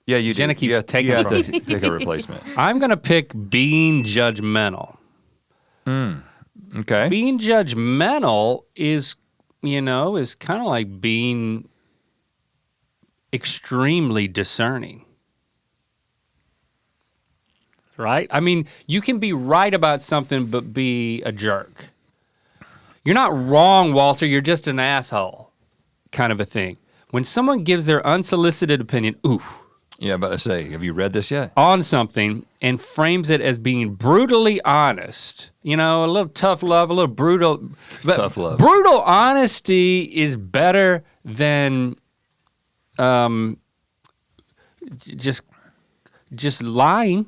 Yeah, you Jenna do. keeps taking you have from to pick a replacement. I'm going to pick being judgmental. Okay. Being judgmental is kind of like being extremely discerning. Right? I mean, you can be right about something but be a jerk. You're not wrong, Walter, you're just an asshole, kind of a thing. When someone gives their unsolicited opinion, Yeah, but I say, have you read this yet? on something and frames it as being brutally honest, a little tough love, a little brutal. But Tough love. Brutal honesty is better than just lying.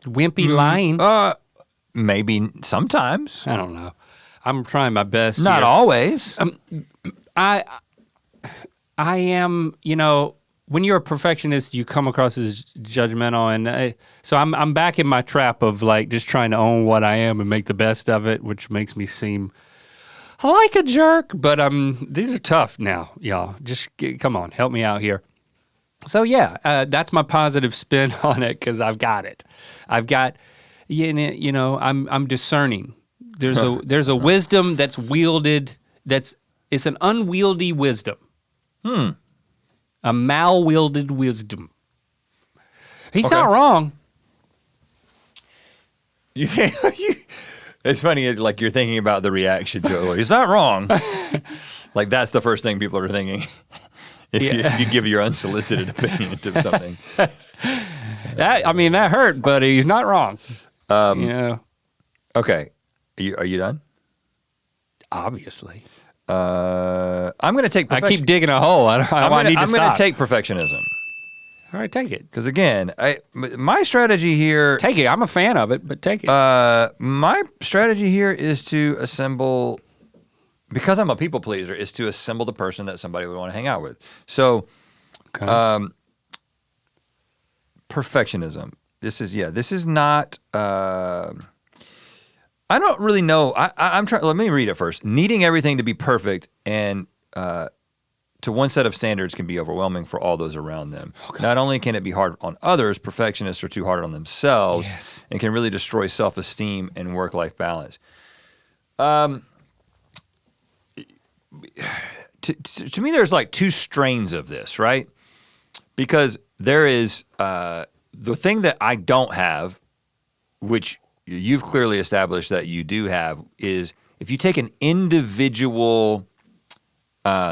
Wimpy lying. Maybe sometimes. I don't know. I'm trying my best. Not here. always. I am, when you're a perfectionist, you come across as judgmental, and so I'm back in my trap of like just trying to own what I am and make the best of it, which makes me seem like a jerk. But these are tough now, y'all. Just come on, help me out here. So yeah, that's my positive spin on it because I've got it. I've got, I'm discerning. There's a wisdom that's wielded. It's an unwieldy wisdom. A mal-wielded wisdom. He's not wrong. You think it's funny, like you're thinking about the reaction to it. He's not wrong. Like that's the first thing people are thinking. If you give your unsolicited opinion to something. That hurt, but he's not wrong. Okay, are you done? Obviously. I'm going to take. I keep digging a hole. I need to stop. I'm going to take perfectionism. All right, take it. Because again, my strategy here. Take it. I'm a fan of it, but take it. My strategy here is to assemble. Because I'm a people pleaser, is to assemble the person that somebody would want to hang out with. So, perfectionism. This is not. I don't really know. I'm trying. Let me read it first. Needing everything to be perfect and to one set of standards can be overwhelming for all those around them. Okay. Not only can it be hard on others, perfectionists are too hard on themselves and can really destroy self-esteem and work-life balance. To me, there's like two strains of this, right? Because there is the thing that I don't have, which you've clearly established that you do have, is if you take an individual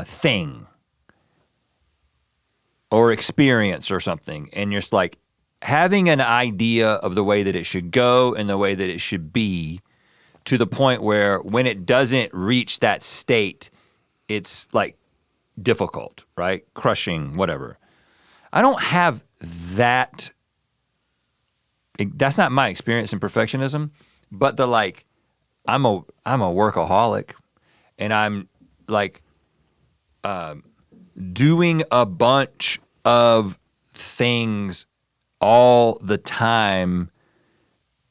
thing or experience or something, and you're just like having an idea of the way that it should go and the way that it should be, to the point where when it doesn't reach that state, it's like difficult, right? Crushing, whatever. I don't have that. That's not my experience in perfectionism, but the like, I'm a workaholic, and I'm like doing a bunch of things all the time,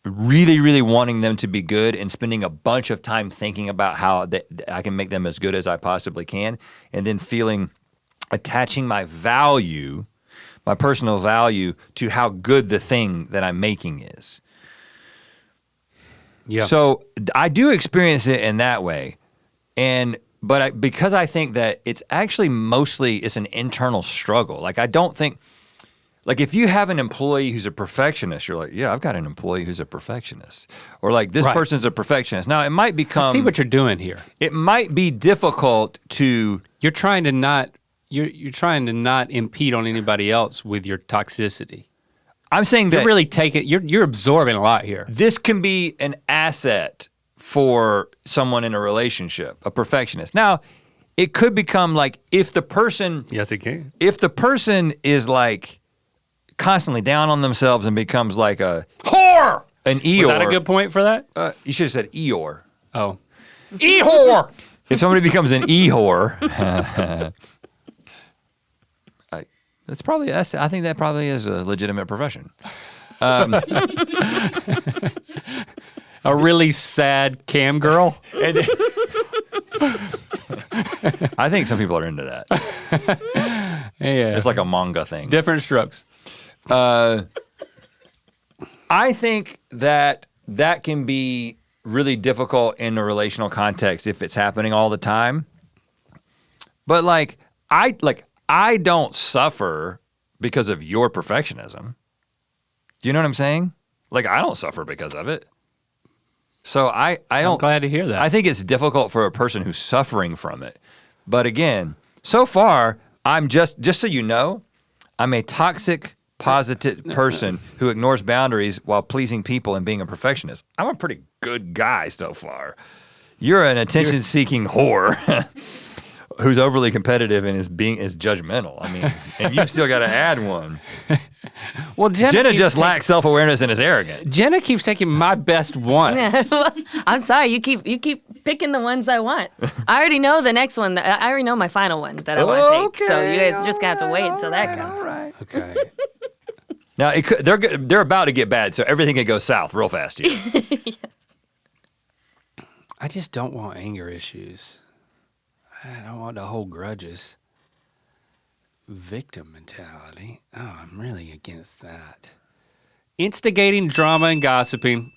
really, really wanting them to be good and spending a bunch of time thinking about how I can make them as good as I possibly can, and then attaching my value, my personal value, to how good the thing that I'm making is. Yeah. So I do experience it in that way, but because I think that it's actually it's an internal struggle. Like I don't think. Like if you have an employee who's a perfectionist, you're like, yeah, I've got an employee who's a perfectionist. Or like this person's a perfectionist. Now it might become. I see what you're doing here. It might be difficult to. You're trying to not impede on anybody else with your toxicity. I'm saying that you're really you're absorbing a lot here. This can be an asset for someone in a relationship, a perfectionist. Now, it could become like if the person Yes, it can. if the person is like constantly down on themselves and becomes like a Whore! an Eeyore. Was that a good point for that? You should have said Eeyore. Oh. E-whore! If somebody becomes an Eeyore, I think that probably is a legitimate profession. A really sad cam girl? I think some people are into that. Yeah. It's like a manga thing. Different strokes. I think that can be really difficult in a relational context if it's happening all the time. But I don't suffer because of your perfectionism. Do you know what I'm saying? Like I don't suffer because of it. So I don't. I'm glad to hear that. I think it's difficult for a person who's suffering from it. But again, so far, I'm just so you know, I'm a toxic, positive person who ignores boundaries while pleasing people and being a perfectionist. I'm a pretty good guy so far. You're an attention-seeking whore who's overly competitive and is judgmental. I mean, and you've still got to add one. Well, Jenna just lacks self-awareness and is arrogant. Jenna keeps taking my best ones. Yeah, well, I'm sorry. You keep picking the ones I want. I already know the next one. I already know my final one that I want to take. So you guys just have to wait until that comes. All right. Okay. Now they're about to get bad, so everything could go south real fast here. Yes. I just don't want anger issues. I don't want to hold grudges. Victim mentality. Oh, I'm really against that. Instigating drama and gossiping.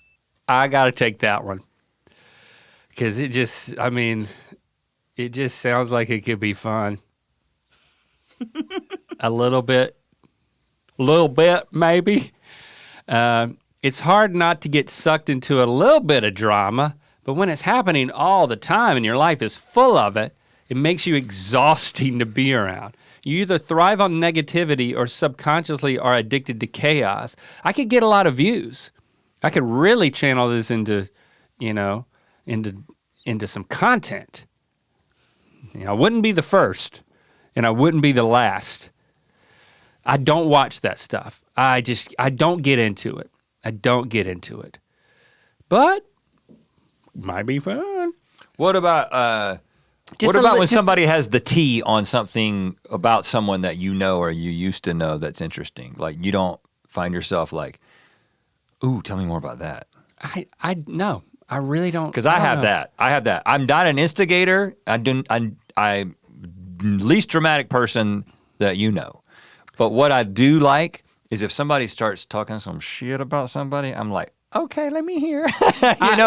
I got to take that one. Because it just sounds like it could be fun. A little bit maybe. It's hard not to get sucked into a little bit of drama, but when it's happening all the time and your life is full of it, it makes you exhausting to be around. You either thrive on negativity or subconsciously are addicted to chaos. I could get a lot of views. I could really channel this into some content. I wouldn't be the first, and I wouldn't be the last. I don't watch that stuff. I don't get into it. But might be fun. What about when somebody has the tea on something about someone that you know or you used to know that's interesting? Like you don't find yourself like, ooh, tell me more about that. No, I really don't. Because I have that. I'm not an instigator. I'm least dramatic person that you know. But what I do like is if somebody starts talking some shit about somebody, I'm like, okay, let me hear. I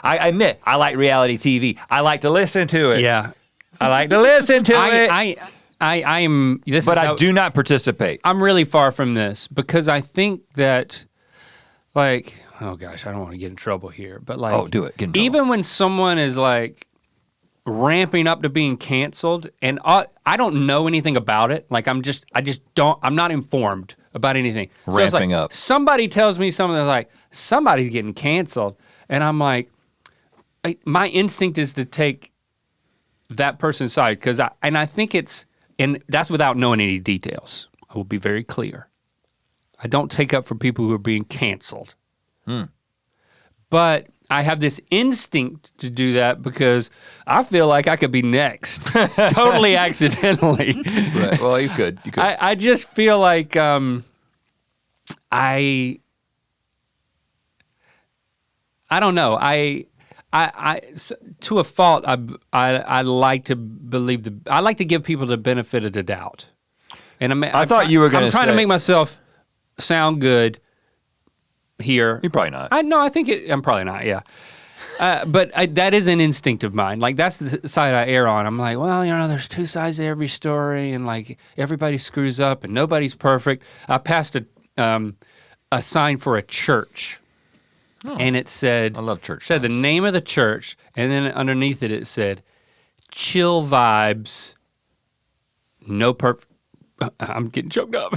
admit, I like reality TV. I like to listen to it. Yeah. I like to listen to it. I am. I do not participate. I'm really far from this because I think that, like, oh gosh, I don't want to get in trouble here, but like, oh, do it. Get in trouble. Even when someone is like ramping up to being canceled, and I don't know anything about it. Like, I'm not informed about anything. So Ramping up. Somebody tells me something that's like, somebody's getting canceled, and I'm like, my instinct is to take that person's side because I think and that's without knowing any details. I will be very clear. I don't take up for people who are being canceled. But I have this instinct to do that because I feel like I could be next, totally accidentally. Right. Well, you could. I just feel like I don't know. I to a fault. I like to believe I like to give people the benefit of the doubt. And I thought you were going to say. I'm trying to make myself sound good here. You're probably not. I think I'm probably not. Yeah. But that is an instinct of mine. Like, that's the side I err on. I'm like, well, there's two sides to every story, and like everybody screws up, and nobody's perfect. I passed a sign for a church, and it said, I love church. Said the name of the church, and then underneath it said, "Chill vibes, no perfect." I'm getting choked up.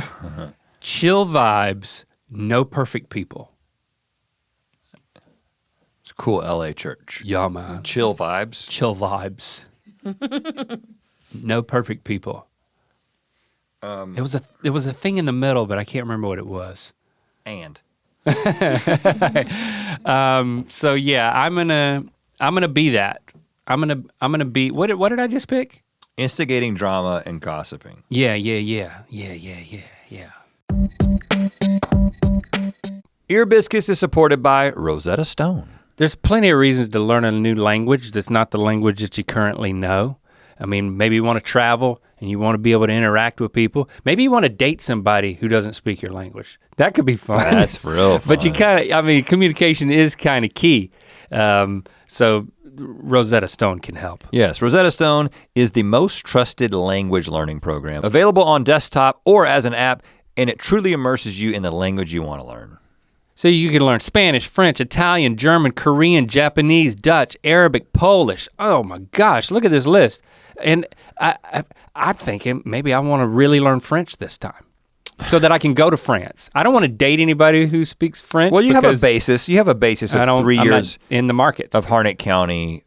Chill vibes, no perfect people. Cool LA church. Yeah, man. Chill vibes. Chill vibes. No perfect people. It was a thing in the middle, but I can't remember what it was. And. So yeah, I'm gonna be that. I'm gonna be what did I just pick? Instigating drama and gossiping. Yeah. Ear Biscuits is supported by Rosetta Stone. There's plenty of reasons to learn a new language that's not the language that you currently know. I mean, maybe you want to travel and you want to be able to interact with people. Maybe you want to date somebody who doesn't speak your language. That could be fun. That's real fun. But communication is kind of key. So Rosetta Stone can help. Yes, Rosetta Stone is the most trusted language learning program. Available on desktop or as an app, and it truly immerses you in the language you want to learn. So you can learn Spanish, French, Italian, German, Korean, Japanese, Dutch, Arabic, Polish. Oh my gosh, look at this list. And I'm thinking maybe I want to really learn French this time so that I can go to France. I don't want to date anybody who speaks French. Well, you have a basis. You have a basis of 3 years in the market of Harnett County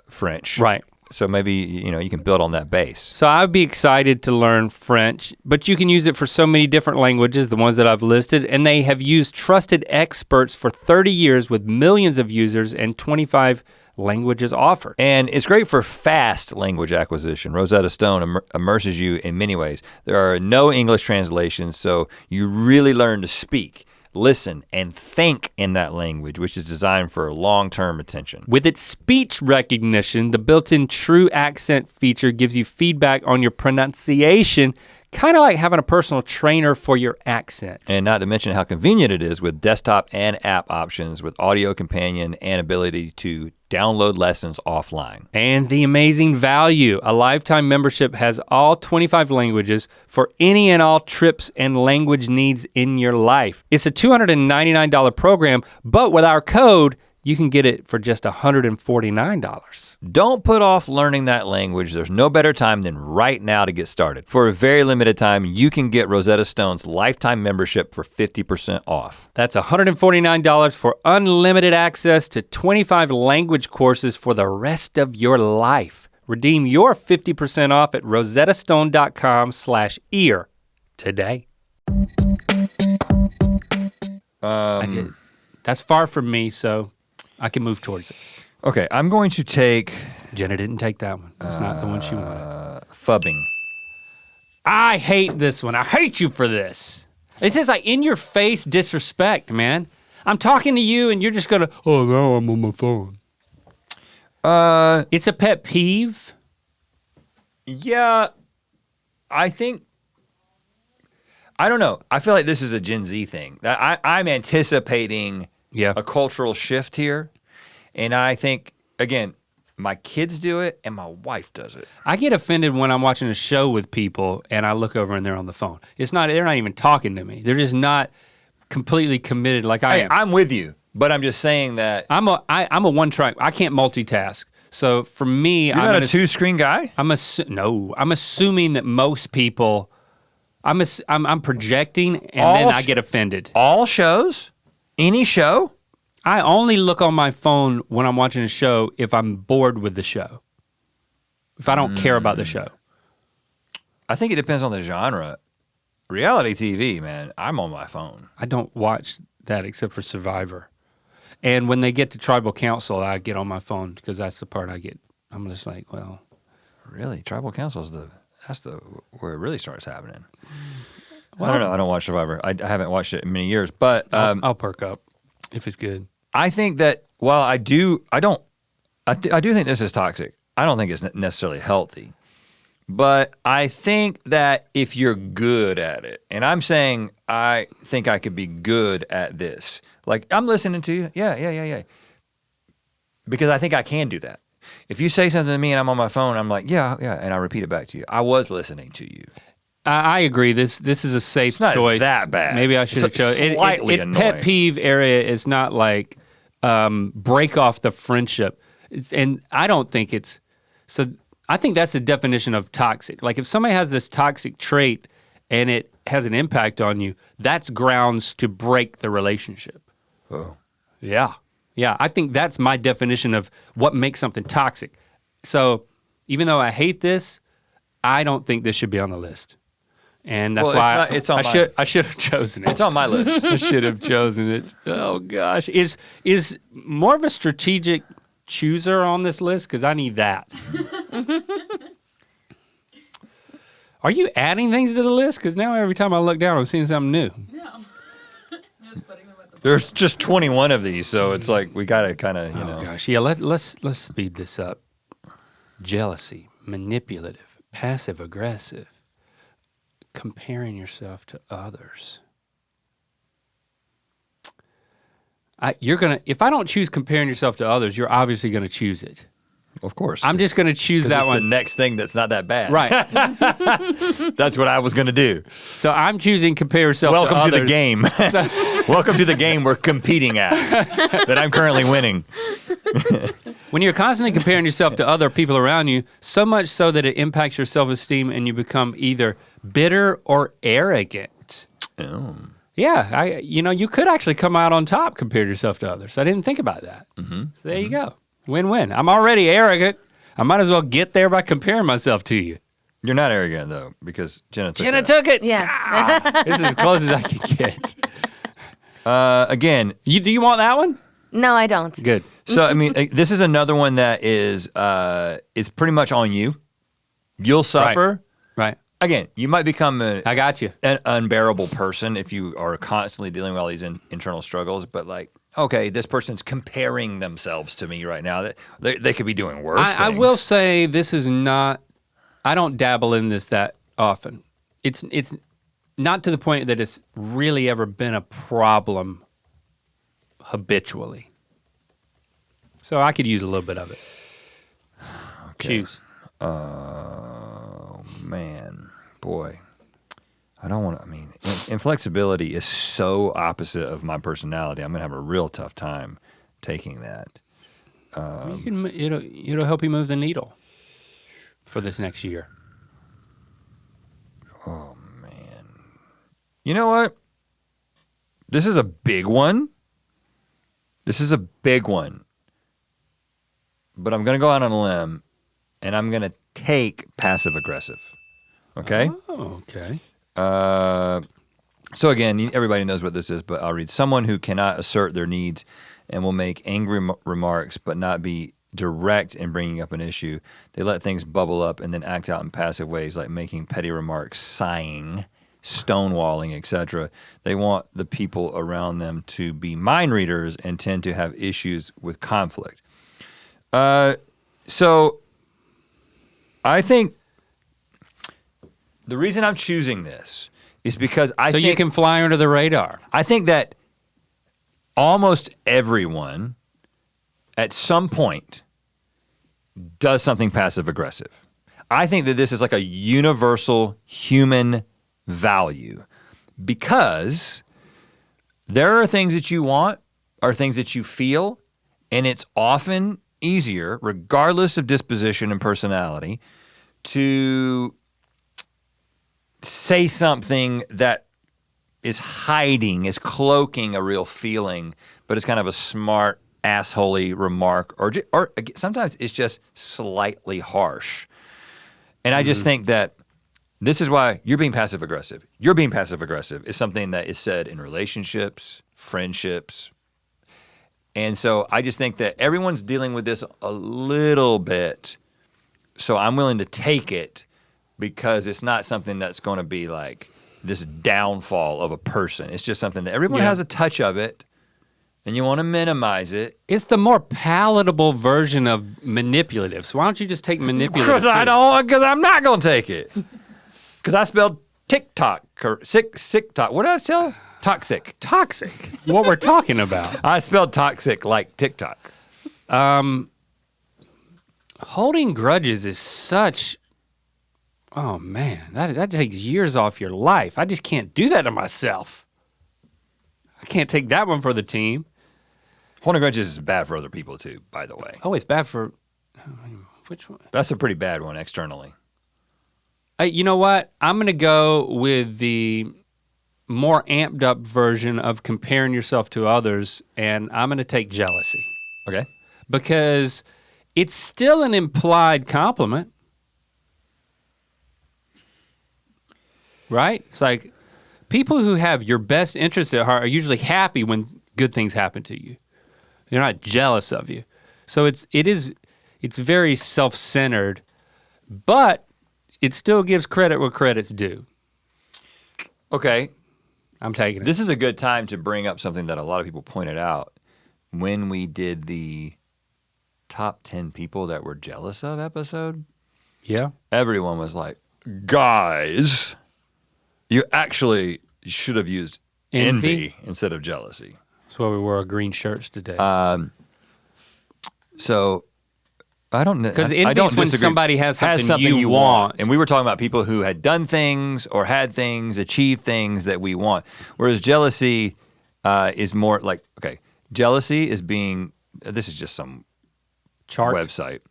French. Right. So maybe you can build on that base. So I'd be excited to learn French, but you can use it for so many different languages, the ones that I've listed, and they have used trusted experts for 30 years with millions of users and 25 languages offered. And it's great for fast language acquisition. Rosetta Stone immerses you in many ways. There are no English translations, so you really learn to speak, listen, and think in that language, which is designed for long-term attention. With its speech recognition, the built-in true accent feature gives you feedback on your pronunciation, kind of like having a personal trainer for your accent. And not to mention how convenient it is with desktop and app options with audio companion and ability to download lessons offline. And the amazing value. A lifetime membership has all 25 languages for any and all trips and language needs in your life. It's a $299 program, but with our code, you can get it for just $149. Don't put off learning that language. There's no better time than right now to get started. For a very limited time, you can get Rosetta Stone's lifetime membership for 50% off. That's $149 for unlimited access to 25 language courses for the rest of your life. Redeem your 50% off at rosettastone.com/ear today. That's far from me, so I can move towards it. Okay, I'm going to take... Jenna didn't take that one. That's not the one she wanted. Fubbing. I hate this one. I hate you for this. It's just like in your face disrespect, man. I'm talking to you and you're just gonna, oh, now I'm on my phone. It's a pet peeve. Yeah, I don't know. I feel like this is a Gen Z thing. I'm anticipating a cultural shift here. And I think, again, my kids do it and my wife does it. I get offended when I'm watching a show with people and I look over and they're on the phone. They're not even talking to me. They're just not completely committed like I am. I'm with you, but I'm just saying that. I'm a one track, I can't multitask. So for me, You're not a two-screen guy? I'm assuming that most people, I'm projecting and then I get offended. All shows? Any show? I only look on my phone when I'm watching a show if I'm bored with the show. If I don't care about the show. I think it depends on the genre. Reality TV, man, I'm on my phone. I don't watch that except for Survivor. And when they get to Tribal Council, I get on my phone because that's the part I'm just like, well. Really? Tribal Council is where it really starts happening. Well, I don't know, I don't watch Survivor. I haven't watched it in many years, but. I'll perk up if it's good. I think that while I do think this is toxic. I don't think it's necessarily healthy. But I think that if you're good at it, and I'm saying I think I could be good at this. Like I'm listening to you, yeah. Because I think I can do that. If you say something to me and I'm on my phone, I'm like, yeah, and I repeat it back to you. I was listening to you. I agree. This is a safe choice. Not that bad. Maybe I should have chosen. Its annoying. Pet peeve area is not like break off the friendship, and I don't think it's so. I think that's the definition of toxic. Like if somebody has this toxic trait and it has an impact on you, that's grounds to break the relationship. Oh, yeah. Yeah, I think that's my definition of what makes something toxic. So even though I hate this, I don't think this should be on the list. And that's why I should have chosen it. It's on my list. I should have chosen it. Oh gosh. Is more of a strategic chooser on this list? Because I need that. Are you adding things to the list? Because now every time I look down, I'm seeing something new. No. Just putting them at the There's just 21 of these, so it's like we gotta kind of, you know. Oh gosh, yeah. Let's speed this up. Jealousy, manipulative, passive aggressive, comparing yourself to others. If I don't choose comparing yourself to others, you're obviously gonna choose it. Of course. I'm just gonna choose that one. The next thing that's not that bad. Right. That's what I was gonna do. So I'm choosing compare yourself Welcome to others. to the game. Welcome to the game we're competing at, that I'm currently winning. When you're constantly comparing yourself to other people around you, so much so that it impacts your self-esteem and you become either bitter or arrogant. Oh. Yeah, you could actually come out on top compared to yourself to others. I didn't think about that. Mm-hmm. So there you go. Win-win. I'm already arrogant. I might as well get there by comparing myself to you. You're not arrogant though, because Jenna took took it. Yeah. This is as close as I can get. Again. Do you want that one? No, I don't. Good. So I mean, this is another one that is pretty much on you. You'll suffer. Right. Again, you might become I got you. an unbearable person if you are constantly dealing with all these internal struggles. But like, okay, this person's comparing themselves to me right now. They could be doing worse things. I will say this is not. I don't dabble in this that often. It's not to the point that it's really ever been a problem habitually. So I could use a little bit of it. Okay. Choose. Oh man, boy. I don't want to, inflexibility is so opposite of my personality. I'm gonna have a real tough time taking that. It'll help you move the needle for this next year. Oh man. You know what? This is a big one. But I'm gonna go out on a limb and I'm gonna take passive aggressive. Okay? Oh, okay. So again, everybody knows what this is, but I'll read. Someone who cannot assert their needs and will make angry remarks but not be direct in bringing up an issue. They let things bubble up and then act out in passive ways like making petty remarks, sighing, stonewalling, etc. They want the people around them to be mind readers and tend to have issues with conflict. So I think the reason I'm choosing this is because I think you can fly under the radar. I think that almost everyone at some point does something passive aggressive. I think that this is like a universal human value because there are things that you want or things that you feel, and it's often easier, regardless of disposition and personality, to say something that is cloaking a real feeling, but it's kind of a smart, assholey remark, or sometimes it's just slightly harsh. And I just think that this is why you're being passive aggressive. You're being passive aggressive is something that is said in relationships, friendships. And so I just think that everyone's dealing with this a little bit. So I'm willing to take it because it's not something that's going to be like this downfall of a person. It's just something that everyone has a touch of it, and you want to minimize it. It's the more palatable version of manipulative. So why don't you just take manipulative? Because I'm not going to take it. Because I spelled TikTok, sick-talk. What did I tell? Toxic. Toxic. What we're talking about. I spelled toxic like TikTok. Holding grudges is such, oh man, that takes years off your life. I just can't do that to myself. I can't take that one for the team. Holding grudges is bad for other people too, by the way. Oh, it's bad for, which one? That's a pretty bad one externally. You know what? I'm gonna go with the more amped up version of comparing yourself to others, and I'm gonna take jealousy. Okay. Because it's still an implied compliment. Right? It's like people who have your best interest at heart are usually happy when good things happen to you. They're not jealous of you. So it's very self-centered, but it still gives credit where credit's due. Okay. I'm taking it. This is a good time to bring up something that a lot of people pointed out when we did the top 10 people that we're jealous of episode. Yeah. Everyone was like, guys, you actually should have used envy instead of jealousy. That's why we wore our green shirts today. So I don't know. Because envy is when somebody has something you want. And we were talking about people who had done things or had things, achieved things that we want. Whereas jealousy is more like, okay, jealousy is being, this is just some Chart. website,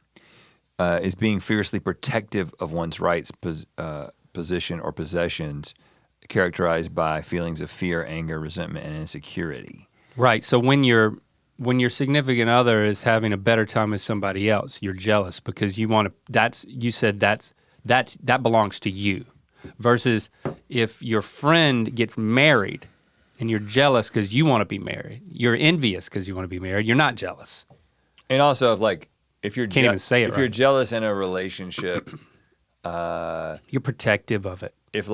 is being fiercely protective of one's rights, position, or possessions, characterized by feelings of fear, anger, resentment, and insecurity. Right. So when your significant other is having a better time with somebody else, you're jealous because you want to. That belongs to you. Versus if your friend gets married, and you're jealous because you want to be married. You're envious because you want to be married. You're not jealous. And also, if you're Can't even say it if right. you're jealous in a relationship, You're protective of it. if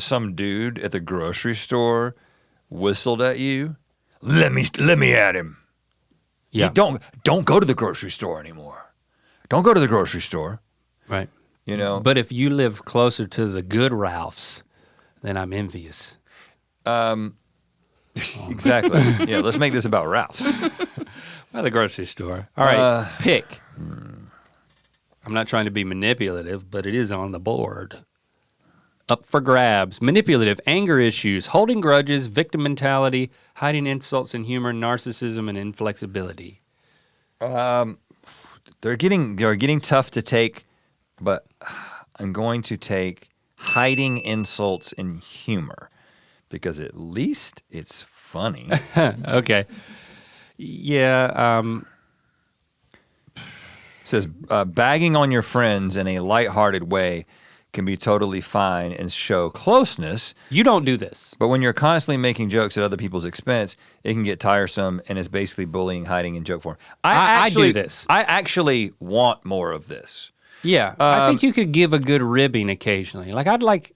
some dude at the grocery store whistled at you, let me at him. Yeah. Don't go to the grocery store anymore. Don't go to the grocery store. Right. You know. But if you live closer to the good Ralphs, then I'm envious. Exactly. Yeah. Let's make this about Ralph's. Well, the grocery store. All right. Pick. I'm not trying to be manipulative, but it is on the board. Up for grabs. Manipulative, anger issues, holding grudges, victim mentality, hiding insults and humor, narcissism, and inflexibility. They're getting tough to take, but I'm going to take hiding insults and humor because at least it's funny. Okay. Yeah. It says bagging on your friends in a lighthearted way can be totally fine and show closeness. You don't do this. But when you're constantly making jokes at other people's expense, it can get tiresome and is basically bullying, hiding in joke form. I do this. I actually want more of this. Yeah. I think you could give a good ribbing occasionally. Like I'd like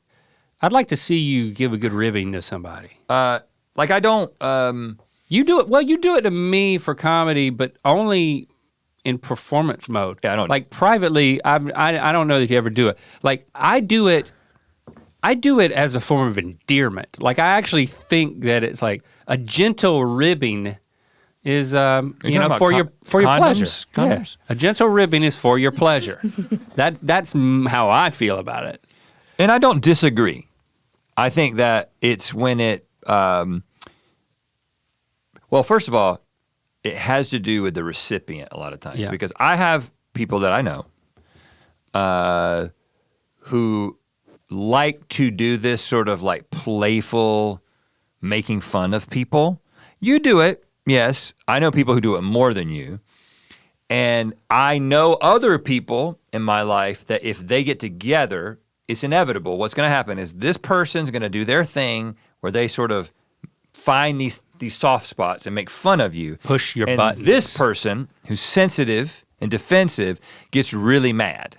to see you give a good ribbing to somebody. I don't. You do it. Well, you do it to me for comedy, but only in performance mode. Yeah, I don't. Like privately, I don't know that you ever do it. Like I do it as a form of endearment. Like I actually think that it's like a gentle ribbing is for your pleasure. Condoms? Yeah. A gentle ribbing is for your pleasure. That's how I feel about it. And I don't disagree. I think that it's when it. Well, first of all, it has to do with the recipient a lot of times because I have people that I know who like to do this sort of like playful making fun of people. You do it, yes. I know people who do it more than you. And I know other people in my life that if they get together, it's inevitable. What's going to happen is this person's going to do their thing where they sort of find these soft spots and make fun of you. Push your and buttons. This person who's sensitive and defensive gets really mad.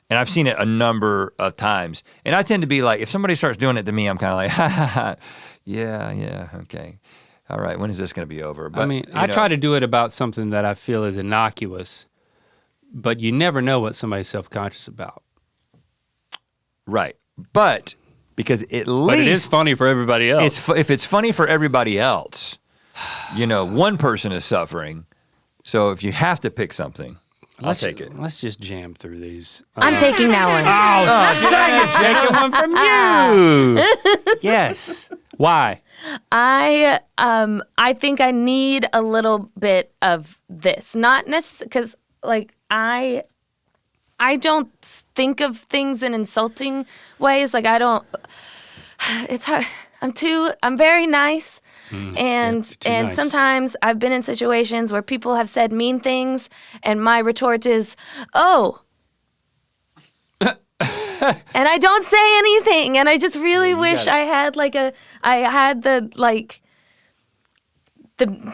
And I've seen it a number of times. And I tend to be like, if somebody starts doing it to me, I'm kind of like, ha ha ha, yeah, okay. All right, when is this going to be over? But, I mean, I try to do it about something that I feel is innocuous, but you never know what somebody's self-conscious about. Right, but because at least... But it is funny for everybody else. If it's funny for everybody else, one person is suffering. So if you have to pick something, I'll take it. Let's just jam through these. I'm taking that one. Dang it, taking one from you. Yes. Why? I think I need a little bit of this. Not necessarily because I don't think of things in insulting ways. Like I don't. it's hard. I'm very nice. And too nice. sometimes I've been in situations where people have said mean things and my retort is, "Oh." And I don't say anything, and I just really wish I had the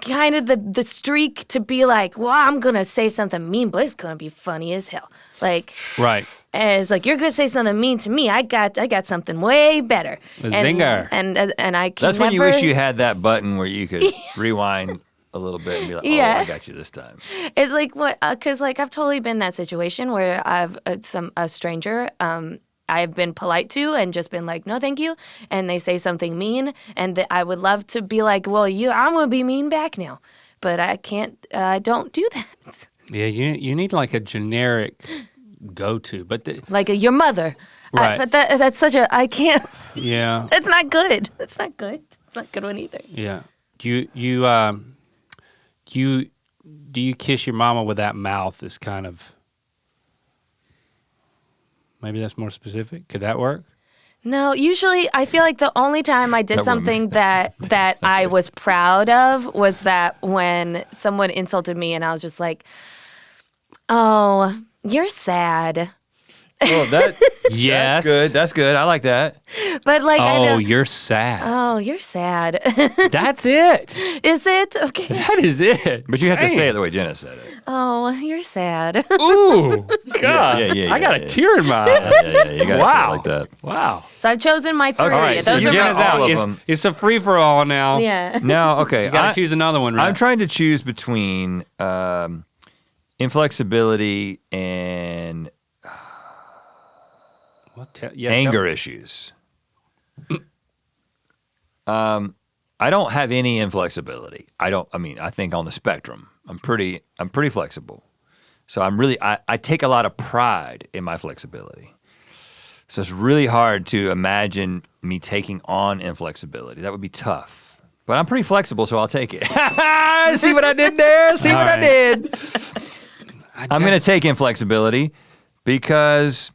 kind of the streak to be like, well, I'm gonna say something mean, but it's gonna be funny as hell. Like, Right. and it's like, you're gonna say something mean to me. I got something way better. A zinger. And I can That's never. when you wish you had that button where you could rewind a little bit and be like, Yeah. oh, I got you this time. It's like what? Because like I've totally been in that situation where I've a stranger. I've been polite to and just been like, no, thank you. And they say something mean, and I would love to be like, well, I'm gonna be mean back now, but I can't. I don't do that. Yeah, you need like a generic go-to, but Like your mother. Right. But that's such a. I can't. yeah, That's not good. That's not good. It's not a good one either. yeah. Do you kiss your mama with that mouth? Is kind of maybe that's more specific. Could that work? No, usually I feel like the only time I did That something that I was proud of was that when someone insulted me and I was just like, "Oh, you're sad." Well, Yes. that's good. That's good. I like that. But like I Oh, know, you're sad. "Oh, you're sad." That's it. Is it? Okay. That is it. But you have to say it Dang. the way Jenna said it. "Oh, you're sad." Ooh, God. yeah, I got yeah. a tear in my eye. Yeah. You got to Wow. say it like that. Wow. So I've chosen my three. All right, so Those you are Jenna's my, out. All of It's, them. it's a free-for-all now. yeah. Now, okay. You got to choose another one, right? I'm trying to choose between inflexibility and anger issues. I don't have any inflexibility. I think on the spectrum, I'm pretty flexible. So I take a lot of pride in my flexibility. So it's really hard to imagine me taking on inflexibility. That would be tough. But I'm pretty flexible, so I'll take it. See what I did there? See what I did? I'm going to take inflexibility because,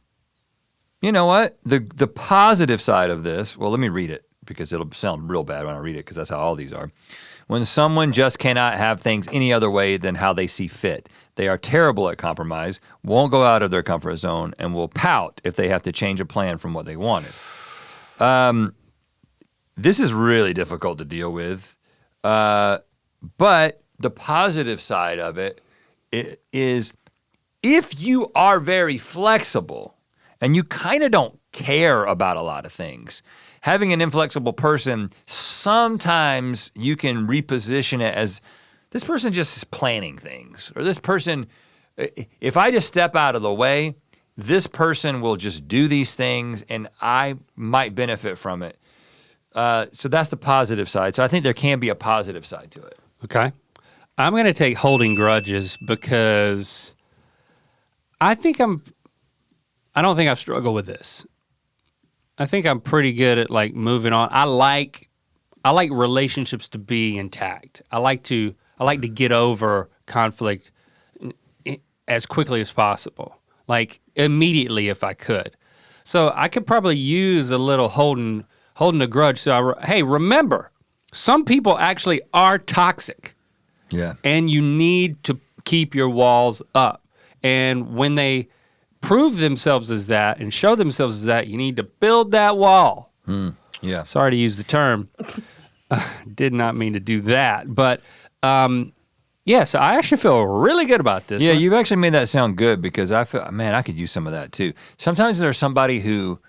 you know what? The positive side of this, well, let me read it because it'll sound real bad when I read it because that's how all these are. When someone just cannot have things any other way than how they see fit, they are terrible at compromise, won't go out of their comfort zone, and will pout if they have to change a plan from what they wanted. This is really difficult to deal with, but the positive side of it is if you are very flexible and you kind of don't care about a lot of things, having an inflexible person, sometimes you can reposition it as this person just is planning things, or this person, if I just step out of the way, this person will just do these things and I might benefit from it. So that's the positive side. So I think there can be a positive side to it. Okay. I'm going to take holding grudges because I don't think I've struggled with this. I think I'm pretty good at like moving on. I like relationships to be intact. I like to get over conflict as quickly as possible, like immediately if I could. So I could probably use a little holding a grudge. So hey, remember, some people actually are toxic. Yeah. And you need to keep your walls up. And when they prove themselves as that and show themselves as that, you need to build that wall. Yeah. Sorry to use the term. Did not mean to do that. But yeah, so I actually feel really good about this. Yeah, you've actually made that sound good because I feel, man, I could use some of that too. Sometimes there's somebody who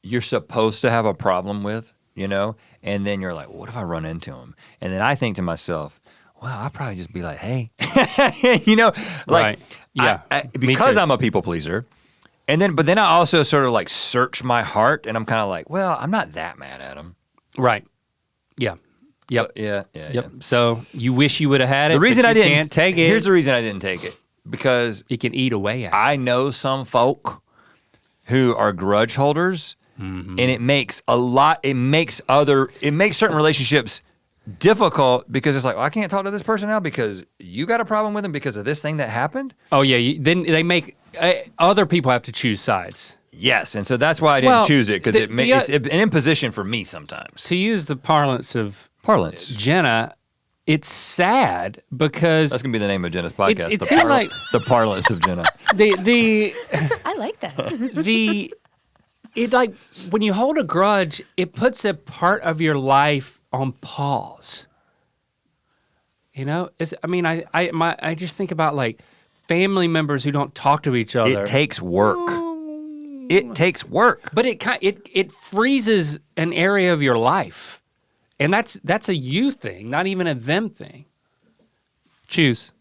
you're supposed to have a problem with, you know, and then you're like, what if I run into him? And then I think to myself, well, I'll probably just be like, hey, you know, like, Right. Yeah, because too. I'm a people pleaser. But then I also sort of like search my heart and I'm kind of like, well, I'm not that mad at him. Right. Yeah. Yep. So, yeah. Yep. So you wish you would have had it. The reason but I you didn't can't take it. Here's the reason I didn't take it. Because it can eat away at you. I know some folk who are grudge holders, and it makes certain relationships difficult because it's like, well, I can't talk to this person now because you got a problem with them because of this thing that happened. Oh yeah. Then they make other people have to choose sides. Yes, and so that's why I didn't choose it, because it's an imposition for me sometimes. To use the parlance of Jenna, it's sad because that's gonna be the name of Jenna's podcast. It seemed like the parlance of Jenna. I like that. It like when you hold a grudge, it puts a part of your life on pause. You know, I just think about like family members who don't talk to each other. It takes work. It takes work. But it freezes an area of your life. And that's a you thing, not even a them thing. Choose.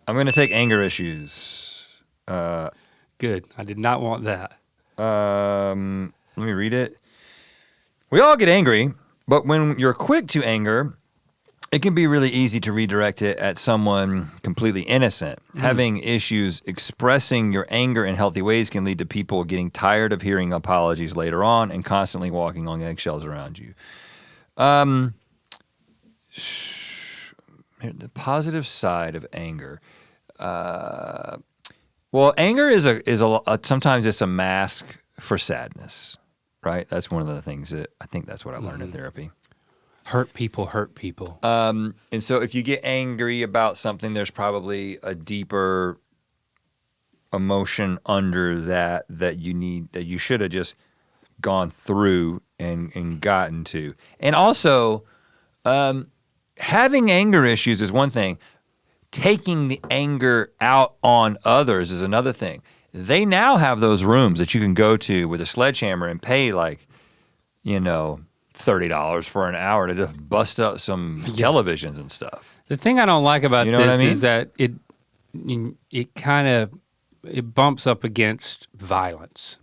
I'm gonna take anger issues. Good. I did not want that. Let me read it. We all get angry, but when you're quick to anger, it can be really easy to redirect it at someone completely innocent. Having issues expressing your anger in healthy ways can lead to people getting tired of hearing apologies later on and constantly walking on eggshells around you. The positive side of anger. Well, anger is sometimes it's a mask for sadness, right? That's one of the things that I think that's what I learned in therapy. Hurt people hurt people. And so if you get angry about something, there's probably a deeper emotion under that you should have just gone through and gotten to. And also, having anger issues is one thing. Taking the anger out on others is another thing. They now have those rooms that you can go to with a sledgehammer and pay like, $30 for an hour to just bust up some televisions and stuff. The thing I don't like about this is that it bumps up against violence.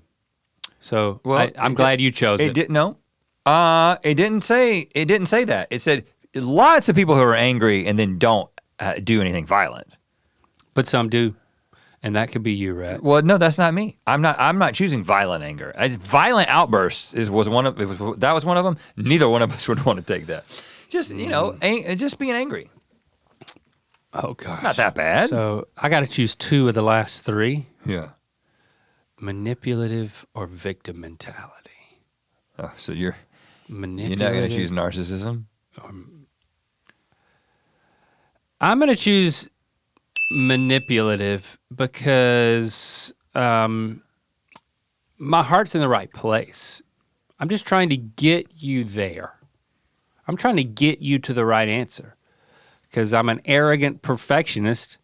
So I'm glad you chose it. It didn't say that. It said lots of people who are angry and then don't do anything violent. But some do. And that could be you, Rhett. Well, no, that's not me. I'm not choosing violent anger. Violent outbursts was one of them. Neither one of us would want to take that. Just just being angry. Oh gosh, not that bad. So I got to choose two of the last three. Yeah. Manipulative or victim mentality. Oh, so you're not going to choose narcissism? I'm going to choose manipulative because my heart's in the right place. I'm just trying to get you there. I'm trying to get you to the right answer because I'm an arrogant perfectionist.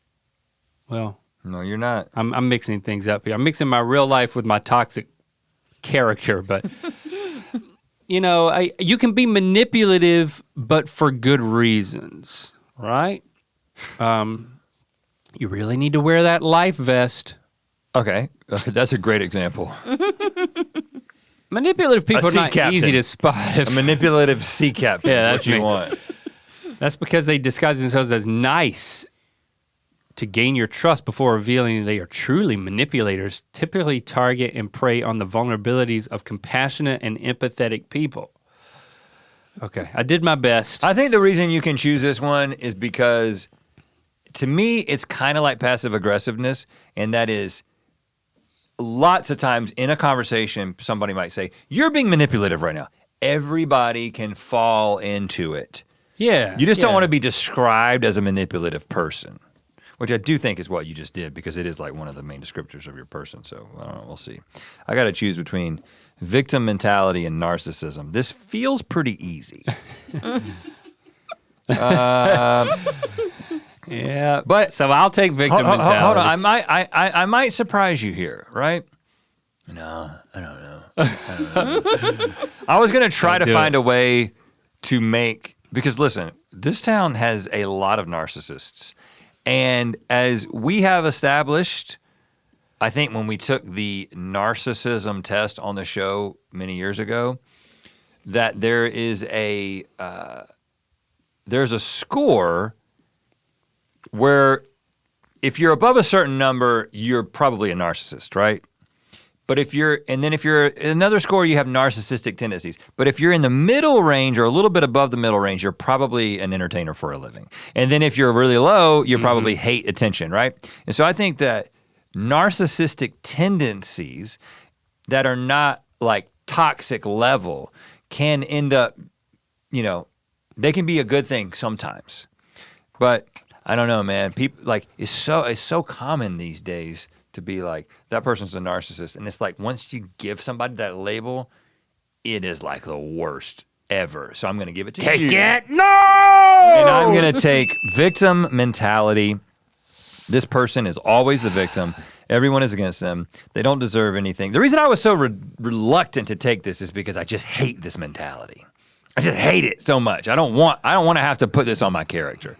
Well, no, you're not. I'm mixing things up here. I'm mixing my real life with my toxic character, but you can be manipulative, but for good reasons, right? You really need to wear that life vest. Okay, that's a great example. Manipulative people are not easy to spot. A manipulative sea captain is what you want. That's because they disguise themselves as nice to gain your trust before revealing they are truly manipulators, typically target and prey on the vulnerabilities of compassionate and empathetic people. Okay, I did my best. I think the reason you can choose this one is because to me, it's kind of like passive aggressiveness, and that is lots of times in a conversation, somebody might say, "You're being manipulative right now." Everybody can fall into it. Yeah. You just don't want to be described as a manipulative person, which I do think is what you just did because it is like one of the main descriptors of your person. So I don't know, we'll see. I got to choose between victim mentality and narcissism. This feels pretty easy. Yeah, but so I'll take victim mentality. Hold on, I might surprise you here, right? No, I don't know. I was gonna try to find a way to make, because listen, this town has a lot of narcissists, and as we have established, I think when we took the narcissism test on the show many years ago, that there's a score where if you're above a certain number, you're probably a narcissist, right? But if you're another score, you have narcissistic tendencies. But if you're in the middle range or a little bit above the middle range, you're probably an entertainer for a living. And then if you're really low, you probably hate attention, right? And so I think that narcissistic tendencies that are not like toxic level can end up, they can be a good thing sometimes. But I don't know, man. People like it's so common these days to be like, that person's a narcissist. And it's like once you give somebody that label, it is like the worst ever. So I'm gonna give it to you. Take it. No! And I'm gonna take victim mentality. This person is always the victim. Everyone is against them. They don't deserve anything. The reason I was so reluctant to take this is because I just hate this mentality. I just hate it so much. I don't want to have to put this on my character.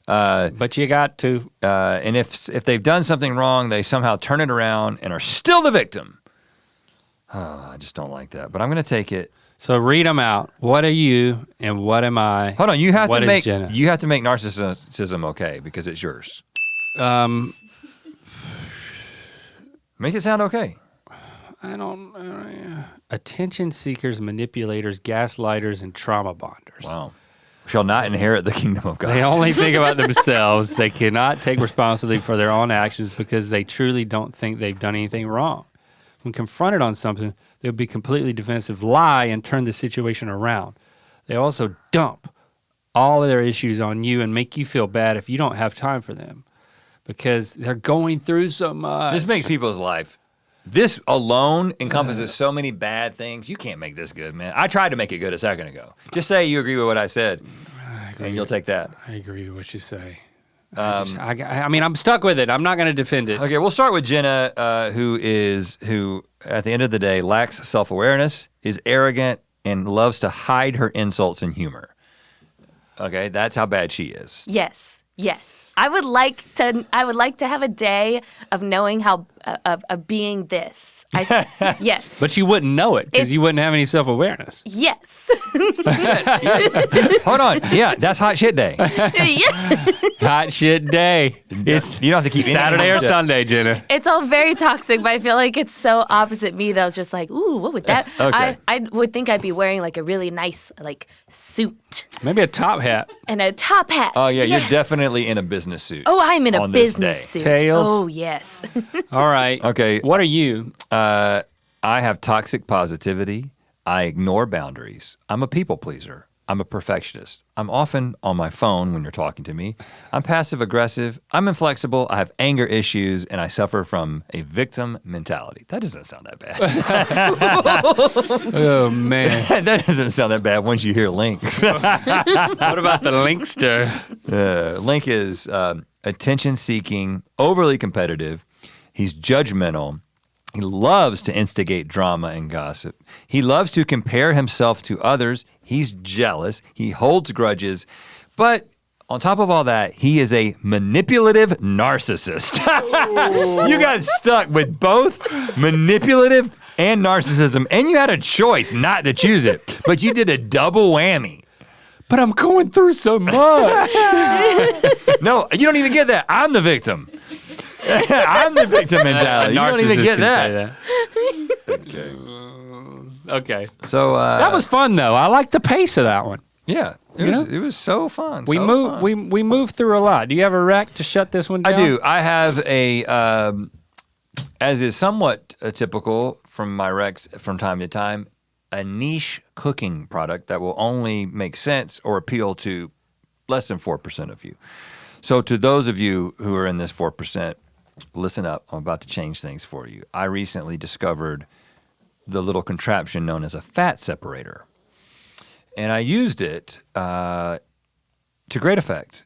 But you got to. And if they've done something wrong, they somehow turn it around and are still the victim. Oh, I just don't like that. But I'm gonna take it. So read them out. What are you and what am I? Hold on, you have What to is make Jenna? you have to make narcissism okay because it's yours. Make it sound okay. I don't. Attention seekers, manipulators, gaslighters, and trauma bonders. Wow. Shall not inherit the kingdom of God. They only think about themselves. They cannot take responsibility for their own actions because they truly don't think they've done anything wrong. When confronted on something, they'll be completely defensive, lie, and turn the situation around. They also dump all of their issues on you and make you feel bad if you don't have time for them because they're going through so much. This makes people's life. This alone encompasses so many bad things. You can't make this good, man. I tried to make it good a second ago. Just say you agree with what I said, and you'll take that. I agree with what you say. I mean, I'm stuck with it. I'm not going to defend it. Okay, we'll start with Jenna, who at the end of the day lacks self-awareness, is arrogant, and loves to hide her insults and humor. Okay, that's how bad she is. Yes. I would like to have a day of knowing how of being this. Yes. But you wouldn't know it because you wouldn't have any self-awareness. Yes. Hold on. Yeah, that's hot shit day. Yeah. Hot shit day. It's You don't have to keep Saturday or anything. Sunday, Jenna. It's all very toxic, but I feel like it's so opposite me that I was just like, ooh, what would that? Okay. I would think I'd be wearing like a really nice like suit Maybe a top hat. and a top hat. Oh yeah, Yes. you're definitely in a business suit. Oh, I'm in a on this business day. suit. Tails. Oh yes. All right. Okay. What are you? I have toxic positivity. I ignore boundaries. I'm a people pleaser. I'm a perfectionist. I'm often on my phone when you're talking to me. I'm passive aggressive. I'm inflexible. I have anger issues, and I suffer from a victim mentality. That doesn't sound that bad. Oh man. That doesn't sound that bad once you hear Link's. What about the Linkster? Link is attention-seeking, overly competitive. He's judgmental. He loves to instigate drama and gossip. He loves to compare himself to others. He's jealous. He holds grudges. But on top of all that, he is a manipulative narcissist. You got stuck with both manipulative and narcissism, and you had a choice not to choose it, but you did a double whammy. But I'm going through so much. No, you don't even get that. I'm the victim. I'm the victim mentality. You don't even get that. Okay. Okay. So That was fun though. I like the pace of that one. yeah. It was so fun. We moved through a lot. Do you have a rec to shut this one down? I do. I have a as is somewhat typical from my recs from time to time, a niche cooking product that will only make sense or appeal to less than 4% of you. So to those of you who are in this 4%, listen up. I'm about to change things for you. I recently discovered the little contraption known as a fat separator. And I used it to great effect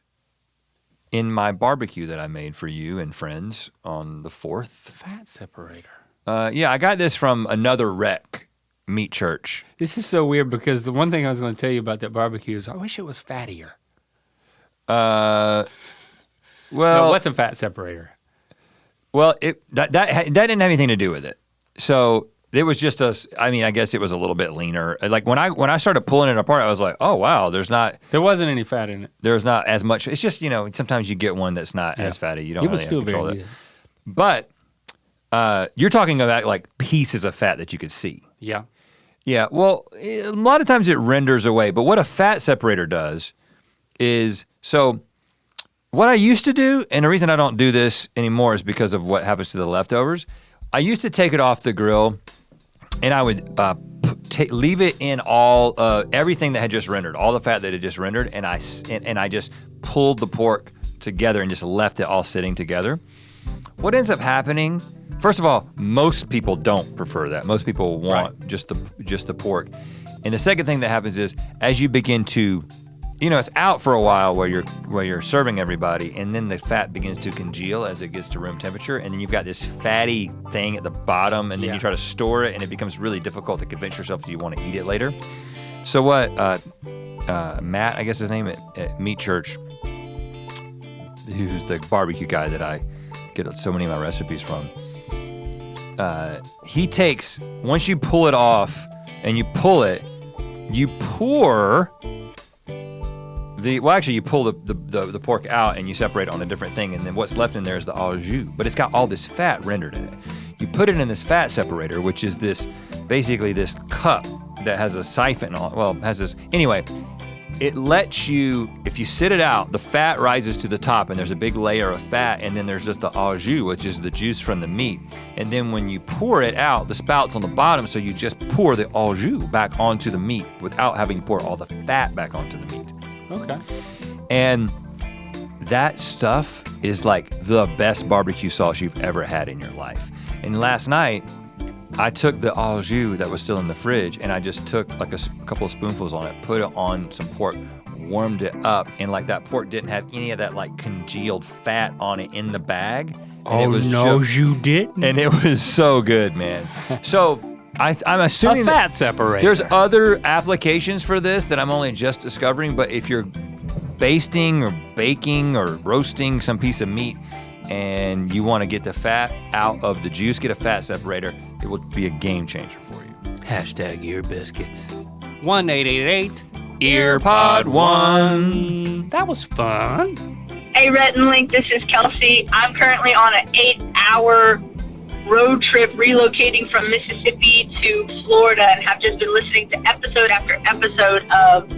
in my barbecue that I made for you and friends on the 4th. Fat separator. Yeah, I got this from another rec, Meat Church. This is so weird because the one thing I was going to tell you about that barbecue is I wish it was fattier. Well, No, what's a fat separator? Well, that didn't have anything to do with it. So it was just I guess it was a little bit leaner. Like when I started pulling it apart, I was like, oh wow, there wasn't any fat in it. There's not as much. It's just, sometimes you get one that's not as fatty. You don't It was really still have control very of it. good. But you're talking about like pieces of fat that you could see. Yeah. Yeah, well, a lot of times it renders away. But what a fat separator does is, so what I used to do, and the reason I don't do this anymore is because of what happens to the leftovers. I used to take it off the grill and I would leave it in all everything that had just rendered, all the fat that had just rendered, and I just pulled the pork together and just left it all sitting together. What ends up happening? First of all, most people don't prefer that. Most people want just the pork. And the second thing that happens is as you begin to, it's out for a while where you're serving everybody, and then the fat begins to congeal as it gets to room temperature, and then you've got this fatty thing at the bottom, and then you try to store it, and it becomes really difficult to convince yourself that you want to eat it later. So what Matt, I guess his name at Meat Church, who's the barbecue guy that I get so many of my recipes from, he takes, once you pull it off and you pull it, you pour you pull the pork out and you separate it on a different thing, and then what's left in there is the au jus, but it's got all this fat rendered in it. You put it in this fat separator, which is basically this cup that has a siphon on, anyway, it lets you, if you sit it out, the fat rises to the top and there's a big layer of fat, and then there's just the au jus, which is the juice from the meat. And then when you pour it out, the spout's on the bottom, so you just pour the au jus back onto the meat without having to pour all the fat back onto the meat. Okay. And that stuff is like the best barbecue sauce you've ever had in your life. And last night, I took the au jus that was still in the fridge, and I just took like a couple of spoonfuls on it, put it on some pork, warmed it up, and like that pork didn't have any of that like congealed fat on it in the bag. And you didn't. And it was so good, man. So I'm assuming a fat separator. There's other applications for this that I'm only just discovering, but if you're basting or baking or roasting some piece of meat and you want to get the fat out of the juice, get a fat separator, it will be a game changer for you. Hashtag Ear Biscuits. 1-888 Earpod 1. That was fun. Hey, Rhett and Link, this is Kelsey. I'm currently on an 8-hour road trip relocating from Mississippi to Florida, and have just been listening to episode after episode of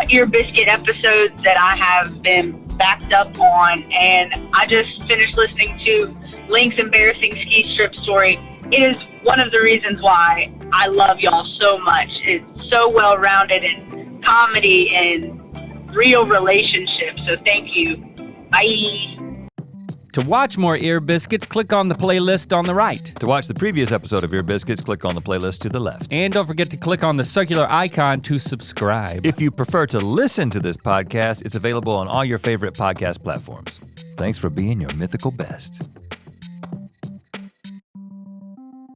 Ear Biscuit episodes that I have been backed up on, and I just finished listening to Link's embarrassing ski strip story. It is one of the reasons why I love y'all so much. It's so well-rounded in comedy and real relationships, so thank you. Bye. To watch more Ear Biscuits, click on the playlist on the right. To watch the previous episode of Ear Biscuits, click on the playlist to the left. And don't forget to click on the circular icon to subscribe. If you prefer to listen to this podcast, it's available on all your favorite podcast platforms. Thanks for being your mythical best.